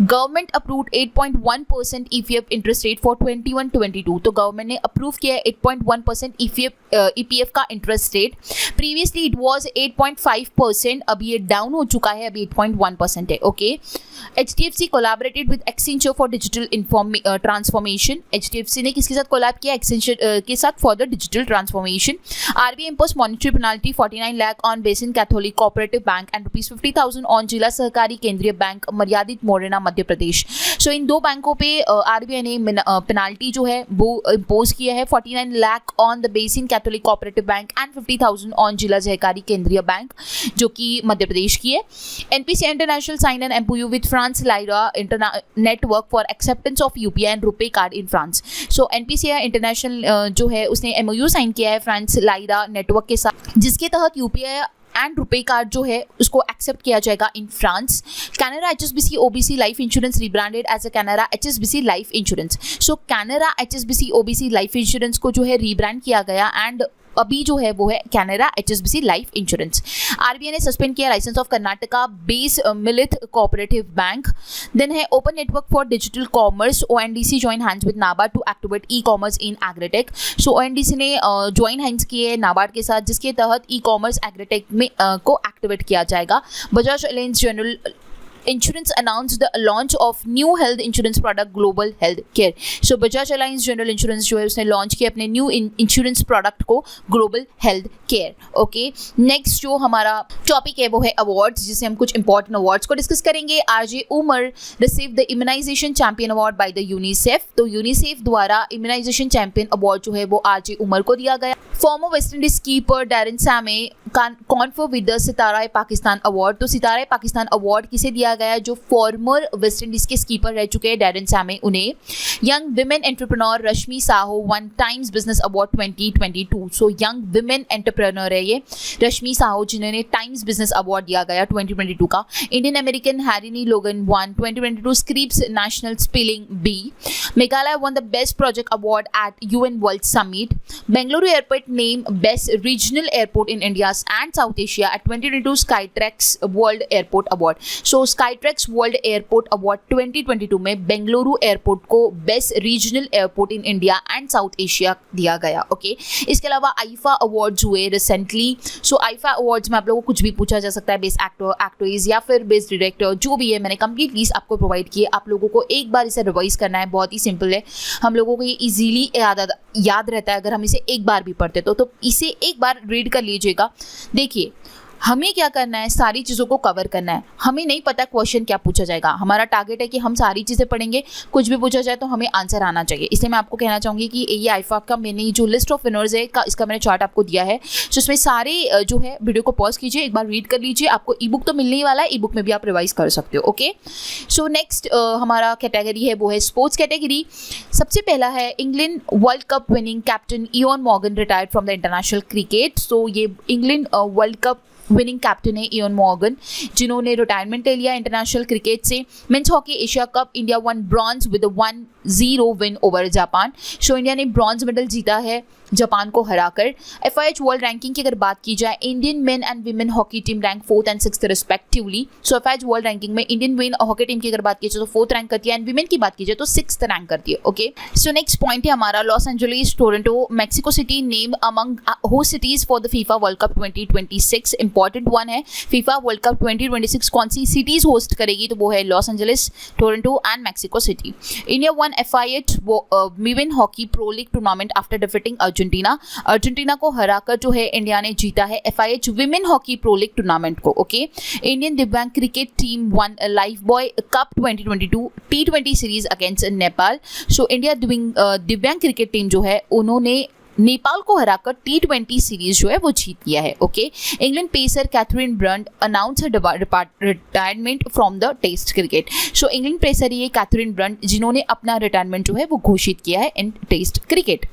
Government approved 8.1% EPF interest rate for 21-22। तो गवर्नमेंट ने अप्रूव किया है 8.1% EPF का interest rate. Previously it was 8.5%, अभी ये डाउन हो चुका है, अभी 8.1% है। Okay, HDFC collaborated with Accenture for digital transformation. HDFC ने किसके साथ कोलैब किया? एक्सेंचर के साथ for the digital transformation. RBI imposed monetary penalty 49 lakh on Basin Catholic Cooperative Bank and rupees 50,000 on जिला सहकारी केंद्रीय बैंक मर्यादित मोरेना मध्य प्रदेश। सो इन दो बैंकों पे RBI ने पेनाल्टी जो है वो इम्पोज किया है 49 lakh on the basin Catholic cooperative bank and 50,000 on जिला सहकारी केंद्रीय बैंक जो कि मध्य प्रदेश की है। NPCI international sign an MOU with France Lyra network for acceptance of UPI and RuPay card in France. So NPCI international जो है उसने MOU साइन किया है फ्रांस लाइरा नेटवर्क के साथ, जिसके तहत UPI एंड रुपे कार्ड जो है उसको एक्सेप्ट किया जाएगा in France. Canara HSBC OBC life insurance rebranded as a Canara HSBC life insurance. So Canara HSBC OBC life insurance को जो है रीब्रांड किया गया एंड अभी जो है वो है Canara HSBC life insurance. RBI ने सस्पेंड किया licence of Karnataka base Millath cooperative bank. Then है open network for digital commerce. ONDC join hands with NABARD to activate e-commerce in agritech. So ONDC ने ज्वाइन हैंड्स किए नाबार्ड के साथ, जिसके तहत ई-कॉमर्स एग्रीटेक में को एक्टिवेट किया जाएगा। Bajaj alliance general insurance announce the launch of new health insurance product global health care. So Bajaj alliance general insurance जो है उसने लॉन्च किया अपने न्यू इंश्योरेंस प्रोडक्ट को global health care. Okay, next जो हमारा टॉपिक है वो है अवार्ड्स, जिसे हम कुछ इंपॉर्टेंट अवार्ड्स को डिस्कस करेंगे। RJ Umar receive the immunization champion award by the UNICEF. तो यूनिसेफ द्वारा इम्यूनाइजेशन चैंपियन अवार्ड जो है वो RJ उमर को दिया गया। Former West Indies keeper Darren Sammy confer with the Sitara Pakistan award. तो सितारा पाकिस्तान अवार्ड किसे दिया गया? जो फॉर्मर वेस्ट इंडीज के कीपर रह चुके हैं डैरेन सैमे, उन्हें। Young women entrepreneur Rashmi Sahoo one times business award 2022। So young women entrepreneur है ये रश्मि साहो, जिन्होंने टाइम्स बिजनेस अवार्ड दिया गया 2022 का। Indian American Harini Logan won 2022 Scripps national spelling bee. Meghalaya won the best project award at UN world summit. Bengaluru airport name best regional airport in India and South Asia at 2022 Skytrax world airport award. So Skytrax world airport award 2022 में Bengaluru airport को best regional airport in India and South Asia दिया गया। Okay, इसके अलावा IIFA awards हुए recently. So IIFA awards में आप लोगों को कुछ भी पूछा जा सकता है, बेस्ट एक्टर, एक्ट्रेस या फिर बेस्ट डायरेक्टर, जो भी है। मैंने कंप्लीट लिस्ट आपको प्रोवाइड की है, आप लोगों को एक बार इसे रिवाइज करना है। बहुत ही सिंपल है, हम लोगों को ये इजीली याद रहता है अगर हम इसे एक बार भी पढ़ते तो इसे एक बार रीड कर लीजिएगा। देखिए, हमें क्या करना है, सारी चीज़ों को कवर करना है। हमें नहीं पता क्वेश्चन क्या पूछा जाएगा, हमारा टारगेट है कि हम सारी चीज़ें पढ़ेंगे, कुछ भी पूछा जाए तो हमें आंसर आना चाहिए। इसलिए मैं आपको कहना चाहूँगी कि ये आईफा का मैंने जो लिस्ट ऑफ विनर्स है इसका मैंने चार्ट आपको दिया है। तो इसमें सारे जो है वीडियो को पॉज कीजिए, एक बार रीड कर लीजिए। आपको ई बुक तो मिलने ही वाला है, ई बुक में भी आप रिवाइज कर सकते हो। ओके, सो नेक्स्ट हमारा कैटेगरी है वो है स्पोर्ट्स कैटेगरी। सबसे पहला है England world cup winning captain Eoin Morgan retired from the international cricket. So ये England world cup winning captain है इयोन मॉर्गन, जिन्होंने रिटायरमेंट ले लिया इंटरनेशनल क्रिकेट से। Men's hockey Asia cup India won bronze with 1-0 win over Japan. So India ने bronze medal जीता है Japan को हराकर। FIH वर्ल्ड रैंकिंग की अगर बात की जाए, Indian main and women hockey team rank 4th and 6th respectively. So FIH world ranking में इंडियन मेन हॉकी टीम की अगर बात की जाए तो 4th रैंक करती है एंड वीमेन की बात की जाए तो 6th रैंक करती है। ओके, सो नेक्स्ट पॉइंट है हमारा Los Angeles Toronto Mexico city name among host cities for the FIFA world cup 2026। Important one है, फीफा वर्ल्ड कप 2026 कौन सी सिटीज होस्ट करेगी? तो वो है Los Angeles, Toronto and Mexico city. India one FIH women hockey pro league tournament after defeating Argentina को हराकर जो है इंडिया ने जीता है FIH women hockey pro league tournament को। ओके, इंडियन दिव्यांग cricket team one life boy cup 2022 T20 series against Nepal. So India दिव्यांग क्रिकेट टीम जो है उन्होंने नेपाल को हराकर T20 सीरीज जो है वो जीत लिया है। Okay, England pacer Katherine Brunt announce retirement from the test cricket. So England pacer ये कैथरीन ब्रंट, जिन्होंने अपना रिटायरमेंट जो है वो घोषित किया है इन टेस्ट क्रिकेट।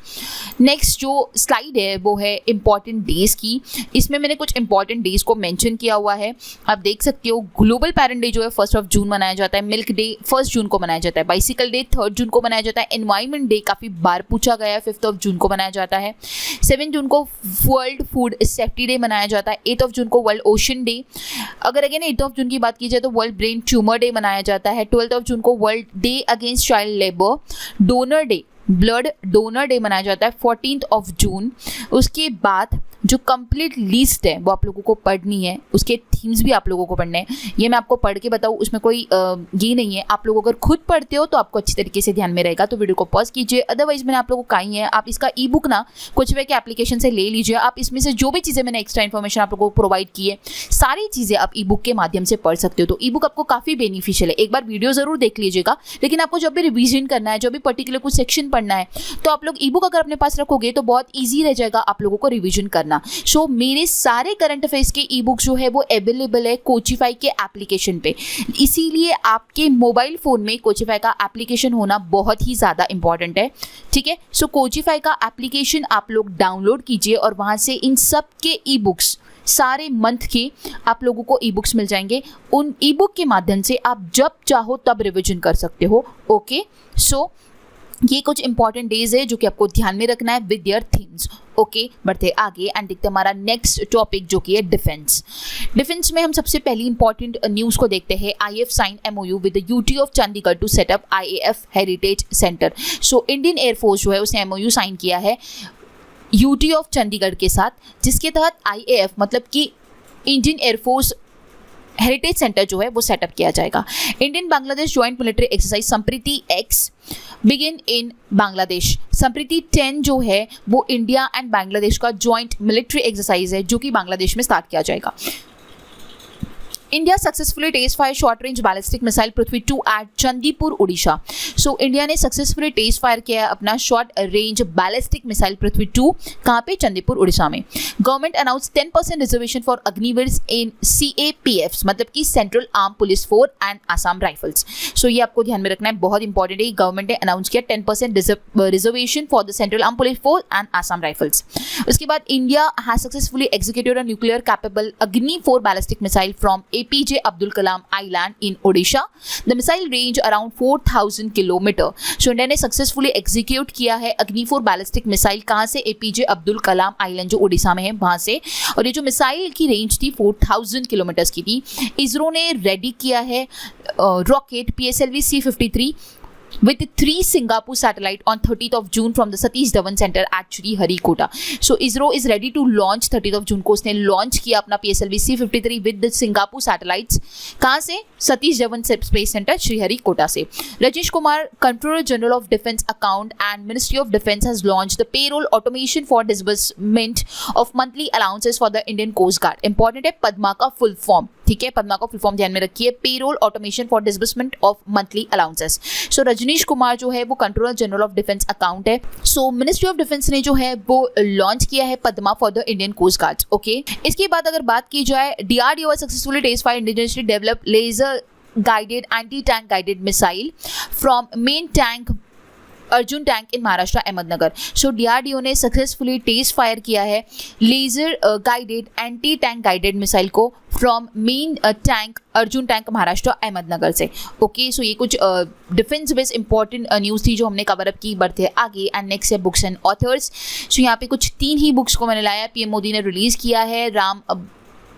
नेक्स्ट जो स्लाइड है वो है इंपॉर्टेंट डेज की। इसमें मैंने कुछ इंपॉर्टेंट डेज को मेंशन किया हुआ है, आप देख सकते हो। ग्लोबल पेरेंट डे जो है 1 जून मनाया जाता है। मिल्क डे 1 जून को मनाया जाता है। बाइसिकल डे 3 जून को मनाया जाता है। एनवायरमेंट डे काफ़ी बार पूछा गया है, 5 जून को मनाया जाता है। 7 जून को वर्ल्ड फूड सेफ्टी डे मनाया जाता है। 8 जून को वर्ल्ड ओशन डे। अगर अगेन 8 जून की बात की जाए तो वर्ल्ड ब्रेन ट्यूमर डे मनाया जाता है। 12 जून को world day against child labour, donor day, blood donor day मनाया जाता है 14 जून। उसके बाद जो कंप्लीट लिस्ट है वो आप लोगों को पढ़नी है, उसके थीम्स भी आप लोगों को पढ़ने हैं। ये मैं आपको पढ़ के बताऊँ, उसमें कोई ये नहीं है। आप लोग अगर खुद पढ़ते हो तो आपको अच्छी तरीके से ध्यान में रहेगा, तो वीडियो को पॉज कीजिए। अदरवाइज मैंने आप लोगों को कही है, आप इसका ई बुक ना कुछ वे के एप्लीकेशन से ले लीजिए। आप इसमें से जो भी चीज़ें मैंने एक्स्ट्रा इन्फॉर्मेशन आप लोगों को प्रोवाइड की है, सारी चीज़ें आप ई बुक के माध्यम से पढ़ सकते हो। तो ई बुक आपको काफ़ी बेनिफिशियल है। एक बार वीडियो ज़रूर देख लीजिएगा, लेकिन आपको जब भी रिविजन करना है, जब भी पर्टिकुलर कुछ सेक्शन पढ़ना है, तो आप लोग ई बुक अगर अपने पास रखोगे तो बहुत ईजी रह जाएगा आप लोगों को रिविजन करना। सो मेरे सारे करंट अफेयर्स के ई बुक जो है वो अवेलेबल है कोचिफाई के एप्लीकेशन पे, इसीलिए आपके मोबाइल फ़ोन में कोचिफाई का एप्लीकेशन होना बहुत ही ज़्यादा इंपॉर्टेंट है। ठीक है, सो कोचिफाई का एप्लीकेशन आप लोग डाउनलोड कीजिए और वहाँ से इन सब के ई बुक्स सारे मंथ के आप लोगों को ई बुक्स मिल जाएंगे। उन ई बुक के माध्यम से आप जब चाहो तब रिविजन कर सकते हो। ओके, सो ये कुछ इंपॉर्टेंट डेज है जो कि आपको ध्यान में रखना है विद देयर थीम्स। ओके, बढ़ते आगे एंड देखते हमारा नेक्स्ट टॉपिक जो कि है डिफेंस। डिफेंस में हम सबसे पहली इंपॉर्टेंट न्यूज़ को देखते हैं। IAF sign MOU with the UT of Chandigarh to set up IAF heritage centre. So Indian air force जो है उसने MOU साइन किया है UT ऑफ चंडीगढ़ के साथ, जिसके तहत IAF मतलब कि इंडियन एयरफोर्स हेरिटेज सेंटर जो है वो सेटअप किया जाएगा। Indian Bangladesh joint military exercise Sampriti X begin in Bangladesh. Sampriti 10 जो है वो इंडिया एंड बांग्लादेश का ज्वाइंट मिलिट्री एक्सरसाइज है जो कि बांग्लादेश में स्टार्ट किया जाएगा। India successfully test fire short range ballistic missile Prithvi 2 at Chandipur Odisha. So India ने सक्सेसफुली टेस्ट फायर किया है अपना short range ballistic missile Prithvi 2, कहाँ पे? चंदीपुर उड़ीसा में। Government announce 10% reservation for Agniveer in CAPFs, मतलब कि central arm police force and Assam rifles. So ये आपको ध्यान में रखना है, बहुत इंपॉर्टेंट है। गवर्नमेंट ने अनाउंस किया 10% reservation for the central arm police force and Assam rifles. उसके बाद India has successfully executed a nuclear capable अग्नि 4 ballistic missile from APJ Abdul Kalam Island in Odisha. The missile range around 4,000 kilometre. So India ने successfully execute किया है अग्नि 4 ballistic missile, कहाँ से? APJ Abdul Kalam island जो उड़ीसा में है वहाँ से। और ये जो मिसाइल की रेंज थी 4,000 किलोमीटर्स की थी। इसरो ने रेडी किया है rocket PSLV C-53 with 3 Singapore satellite on 30th of June from the Satish Dhawan Center at Sriharikota. So ISRO is ready to launch 30th of June को उसने लॉन्च किया अपना PSLV C-53 with the Singapore satellites, कहाँ से? Satish Dhawan space centre Sriharikota से। Rajnish Kumar, controller general of defence account and ministry of defence has launch the payroll automation for disbursement of monthly allowances for the Indian coast guard. Important है, पद्मा का full form, ठीक है? पद्मा का full form ध्यान में रखिए, payroll automation for disbursement of monthly allowances. So Rajneesh Kumar जो है वो controller general of defence account है। सो मिनिस्ट्री ऑफ डिफेंस ने जो है वो लॉन्च किया है Padma for the Indian coast guard. Okay, इसके बाद अगर बात की जाए, DRDO successfully test fire indigenously develop laser guided anti-tank guided missile from main tank Arjun tank in Maharashtra Ahmednagar. So DRDO ने सक्सेसफुली टेस्ट फायर किया है laser guided anti tank guided missile को from main tank Arjun tank Maharashtra Ahmednagar से। Okay, so ये कुछ defence based important news थी जो हमने कवर अप की। बढ़ते हैं आगे एंड नेक्स्ट है बुक्स एंड ऑथर्स। सो यहाँ पे कुछ 3 ही बुक्स को मैंने लाया। PM मोदी ने रिलीज़ किया है राम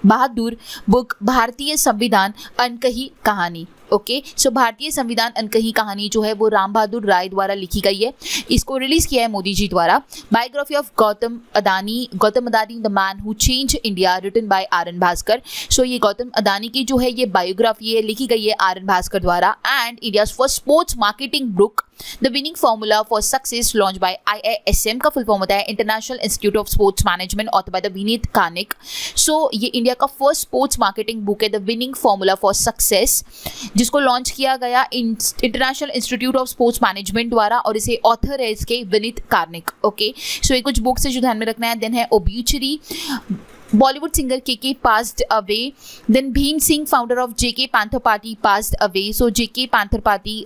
बहादुर बुक, भारतीय संविधान अनकही कहानी। ओके, सो भारतीय संविधान अनकही कहानी जो है वो राम बहादुर राय द्वारा लिखी गई है। इसको रिलीज किया है मोदी जी द्वारा। Biography of Gautam Adani the man who change India, written by RN Bhaskar. So ये गौतम अदानी की जो है ये बायोग्राफी है, लिखी गई है RN भास्कर द्वारा। And India's first sports marketing book the winning formula for success launch by IISM का फुल फॉर्म होता है international institute of sports management, author by the Vineet Karnik. So ये इंडिया का फर्स्ट स्पोर्ट्स मार्केटिंग बुक है the winning formula for success, जिसको launch किया गया international institute of sports management द्वारा, और इसे ऑथर है इसके विनीत कार्निक। ओके, सो ये कुछ बुक्स है जो ध्यान में रखना है। देन है obituary, Bollywood singer KK passed away. Then Bhim Singh, founder of JK panther party, passed away. So JK panther party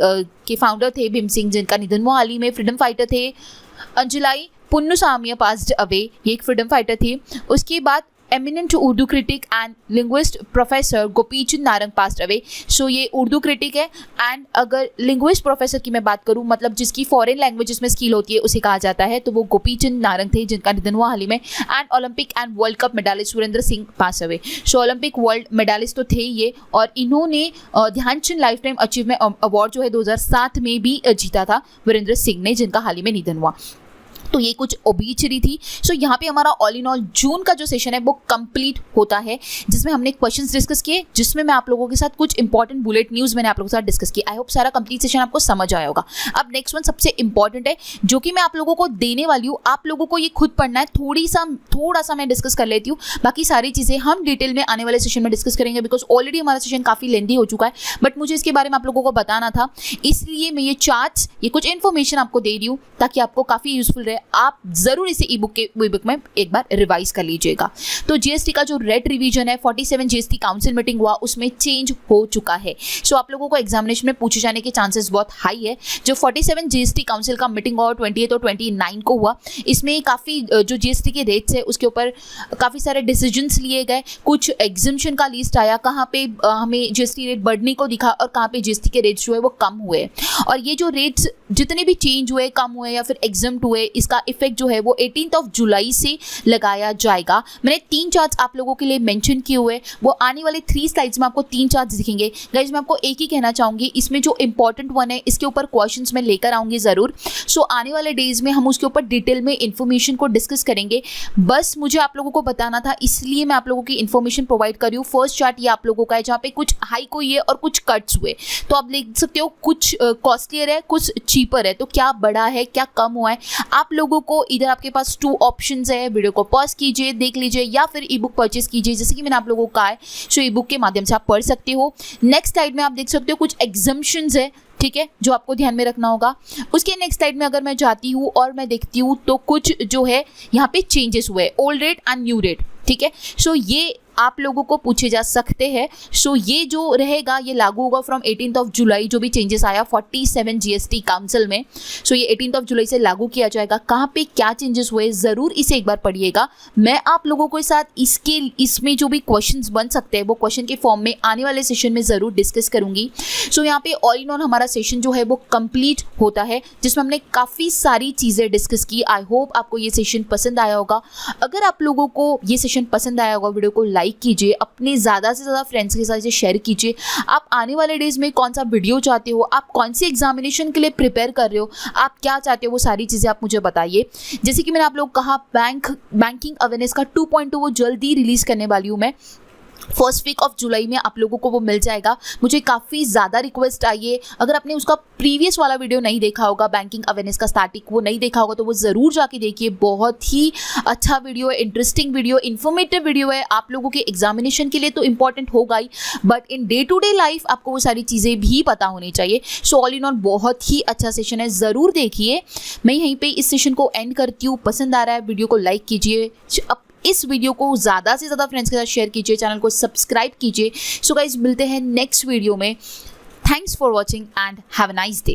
के फाउंडर थे भीम सिंह, जिनका निधन हुआ हाल ही में। फ्रीडम फाइटर थे अंजुलाई पुन्नुसामी, passed away, ये एक फ्रीडम फाइटर थी। उसके बाद eminent Urdu critic and linguist professor Gopichand Narang passed away. So ये उर्दू क्रिटिक है। एंड अगर लिंग्विस्ट प्रोफेसर की मैं बात करूँ, मतलब जिसकी फॉरेन लैंग्वेजेस में स्किल होती है उसे कहा जाता है, तो वो गोपीचंद नारंग थे, जिनका निधन हुआ हाल ही में। And Olympic and world cup medalist Virendra Singh pass away. So Olympic world medalist तो थे ये, और इन्होंने Dhyanchand life time achievement award जो है 2007 में भी जीता था वीरेंद्र सिंह ने, जिनका हाल ही में निधन हुआ। तो ये कुछ ओबीचरी थी। सो यहाँ पे हमारा ऑल इन ऑल जून का जो सेशन है वो कंप्लीट होता है, जिसमें हमने क्वेश्चंस डिस्कस किए, जिसमें मैं आप लोगों के साथ कुछ इंपॉर्टेंट बुलेट न्यूज़ मैंने आप लोगों के साथ डिस्कस की। आई होप सारा कंप्लीट सेशन आपको समझ आया होगा। अब नेक्स्ट वन सबसे इंपॉर्टेंट है जो कि मैं आप लोगों को देने वाली हूँ, आप लोगों को ये खुद पढ़ना है। थोड़ा सा मैं डिस्कस कर लेती हूँ, बाकी सारी चीज़ें हम डिटेल में आने वाले सेशन में डिस्कस करेंगे, बिकॉज ऑलरेडी हमारा सेशन काफ़ी लेंदी हो चुका है, बट मुझे इसके बारे में आप लोगों को बताना था, इसलिए मैं ये चार्ट्स, ये कुछ इन्फॉर्मेशन आपको दे रही हूँ ताकि आपको काफ़ी यूजफुल रहे। आप जरूर इसे ई बुक में एक बार रिवाइज कर लीजिएगा। तो जीएसटी का जो रेट रिवीजन है, 47 जीएसटी काउंसिल मीटिंग हुआ, उसमें चेंज हो चुका है। सो आप लोगों को एग्जामिनेशन में पूछे जाने के चांसेस बहुत हाई है। जो 47 जीएसटी काउंसिल का मीटिंग हुआ 28 और 29 को हुआ, इसमें काफ़ी जो जीएसटी के रेट्स है उसके ऊपर काफ़ी सारे डिसीजंस लिए गए। कुछ एग्जम्पशन का लिस्ट आया, कहाँ पे हमें जीएसटी रेट बढ़ने को दिखा और कहाँ पे जीएसटी के रेट्स जो है वो कम हुए। और ये जो रेट्स जितने भी चेंज हुए, कम हुए या फिर एग्जम्प्ट हुए, इसका इफेक्ट जो है वो 18 जुलाई से लगाया जाएगा। मैंने 3 चार्ट्स आप लोगों के लिए मेंशन किए हुए, वो आने वाले 3 स्लाइड्स में आपको 3 चार्ट्स दिखेंगे। गाइस मैं आपको एक ही कहना चाहूँगी, इसमें जो इंपॉर्टेंट वन है इसके ऊपर क्वेश्चंस मैं लेकर आऊँगी ज़रूर। सो आने वाले डेज में हम उसके ऊपर डिटेल में इन्फॉर्मेशन को डिस्कस करेंगे। बस मुझे आप लोगों को बताना था, इसलिए मैं आप लोगों की इन्फॉर्मेशन प्रोवाइड कर रही हूँ। फर्स्ट चार्ट ये आप लोगों का है, जहाँ पे कुछ हाई को ये और कुछ कट्स हुए, तो आप देख सकते हो कुछ कॉस्टलियर है, कुछ चीपर है, तो क्या बढ़ा है क्या कम हुआ है आप लोग लोगों को इधर आपके पास 2 ऑप्शंस है, वीडियो को पॉज कीजिए, देख लीजिए, या फिर ई बुक परचेज कीजिए, जैसे कि मैंने आप लोगों को कहा है। सो ई बुक के माध्यम से आप पढ़ सकते हो। नेक्स्ट स्लाइड में आप देख सकते हो कुछ एग्जम्पशंस है, ठीक है, जो आपको ध्यान में रखना होगा। उसके नेक्स्ट स्लाइड में अगर मैं जाती हूँ और मैं देखती हूँ तो कुछ जो है यहाँ पे चेंजेस हुए, old rate and new rate, ठीक है। सो ये आप लोगों को पूछे जा सकते हैं। सो ये जो रहेगा ये लागू होगा फ्रॉम 18 जुलाई, जो भी चेंजेस आया 47 जीएसटी काउंसिल में। सो ये 18 जुलाई से लागू किया जाएगा। कहाँ पे क्या चेंजेस हुए ज़रूर इसे एक बार पढ़िएगा। मैं आप लोगों के साथ इसमें जो भी क्वेश्चंस बन सकते हैं वो क्वेश्चन के फॉर्म में आने वाले सेशन में ज़रूर डिस्कस करूंगी। सो यहाँ पे ऑल इन ऑल हमारा सेशन जो है वो कंप्लीट होता है, जिसमें हमने काफ़ी सारी चीज़ें डिस्कस की। आई होप आपको ये सेशन पसंद आया होगा। अगर आप लोगों को ये सेशन पसंद आया होगा, वीडियो को लाइक कीजिए, अपने ज़्यादा से ज़्यादा फ्रेंड्स के साथ इसे शेयर कीजिए। आप आने वाले डेज में कौन सा वीडियो चाहते हो, आप कौन सी एग्जामिनेशन के लिए प्रिपेयर कर रहे हो, आप क्या चाहते हो, वो सारी चीज़ें आप मुझे बताइए। जैसे कि मैंने आप लोग कहा बैंकिंग अवेयरनेस का 2.2 वो जल्दी रिलीज़ करने वाली हूँ मैं। फर्स्ट वीक ऑफ जुलाई में आप लोगों को वो मिल जाएगा। मुझे काफ़ी ज़्यादा रिक्वेस्ट आई है, अगर आपने उसका प्रीवियस वाला वीडियो नहीं देखा होगा, बैंकिंग अवेयरनेस का स्टार्टिंग वो नहीं देखा होगा, तो वो ज़रूर जाके देखिए। बहुत ही अच्छा वीडियो है, इंटरेस्टिंग वीडियो, इन्फॉर्मेटिव वीडियो है। आप लोगों के एग्जामिनेशन के लिए तो इंपॉर्टेंट होगा ही, but in day to day life आपको वो सारी चीज़ें भी पता होनी चाहिए। सो ऑल इन ऑल बहुत ही अच्छा सेशन है, ज़रूर देखिए। मैं यहीं पर इस सेशन को एंड करती हूँ। पसंद आ रहा है वीडियो को लाइक कीजिए, इस वीडियो को ज़्यादा से ज़्यादा फ्रेंड्स के साथ शेयर कीजिए, चैनल को सब्सक्राइब कीजिए। सो गाइस मिलते हैं नेक्स्ट वीडियो में। Thanks for watching and have a nice day.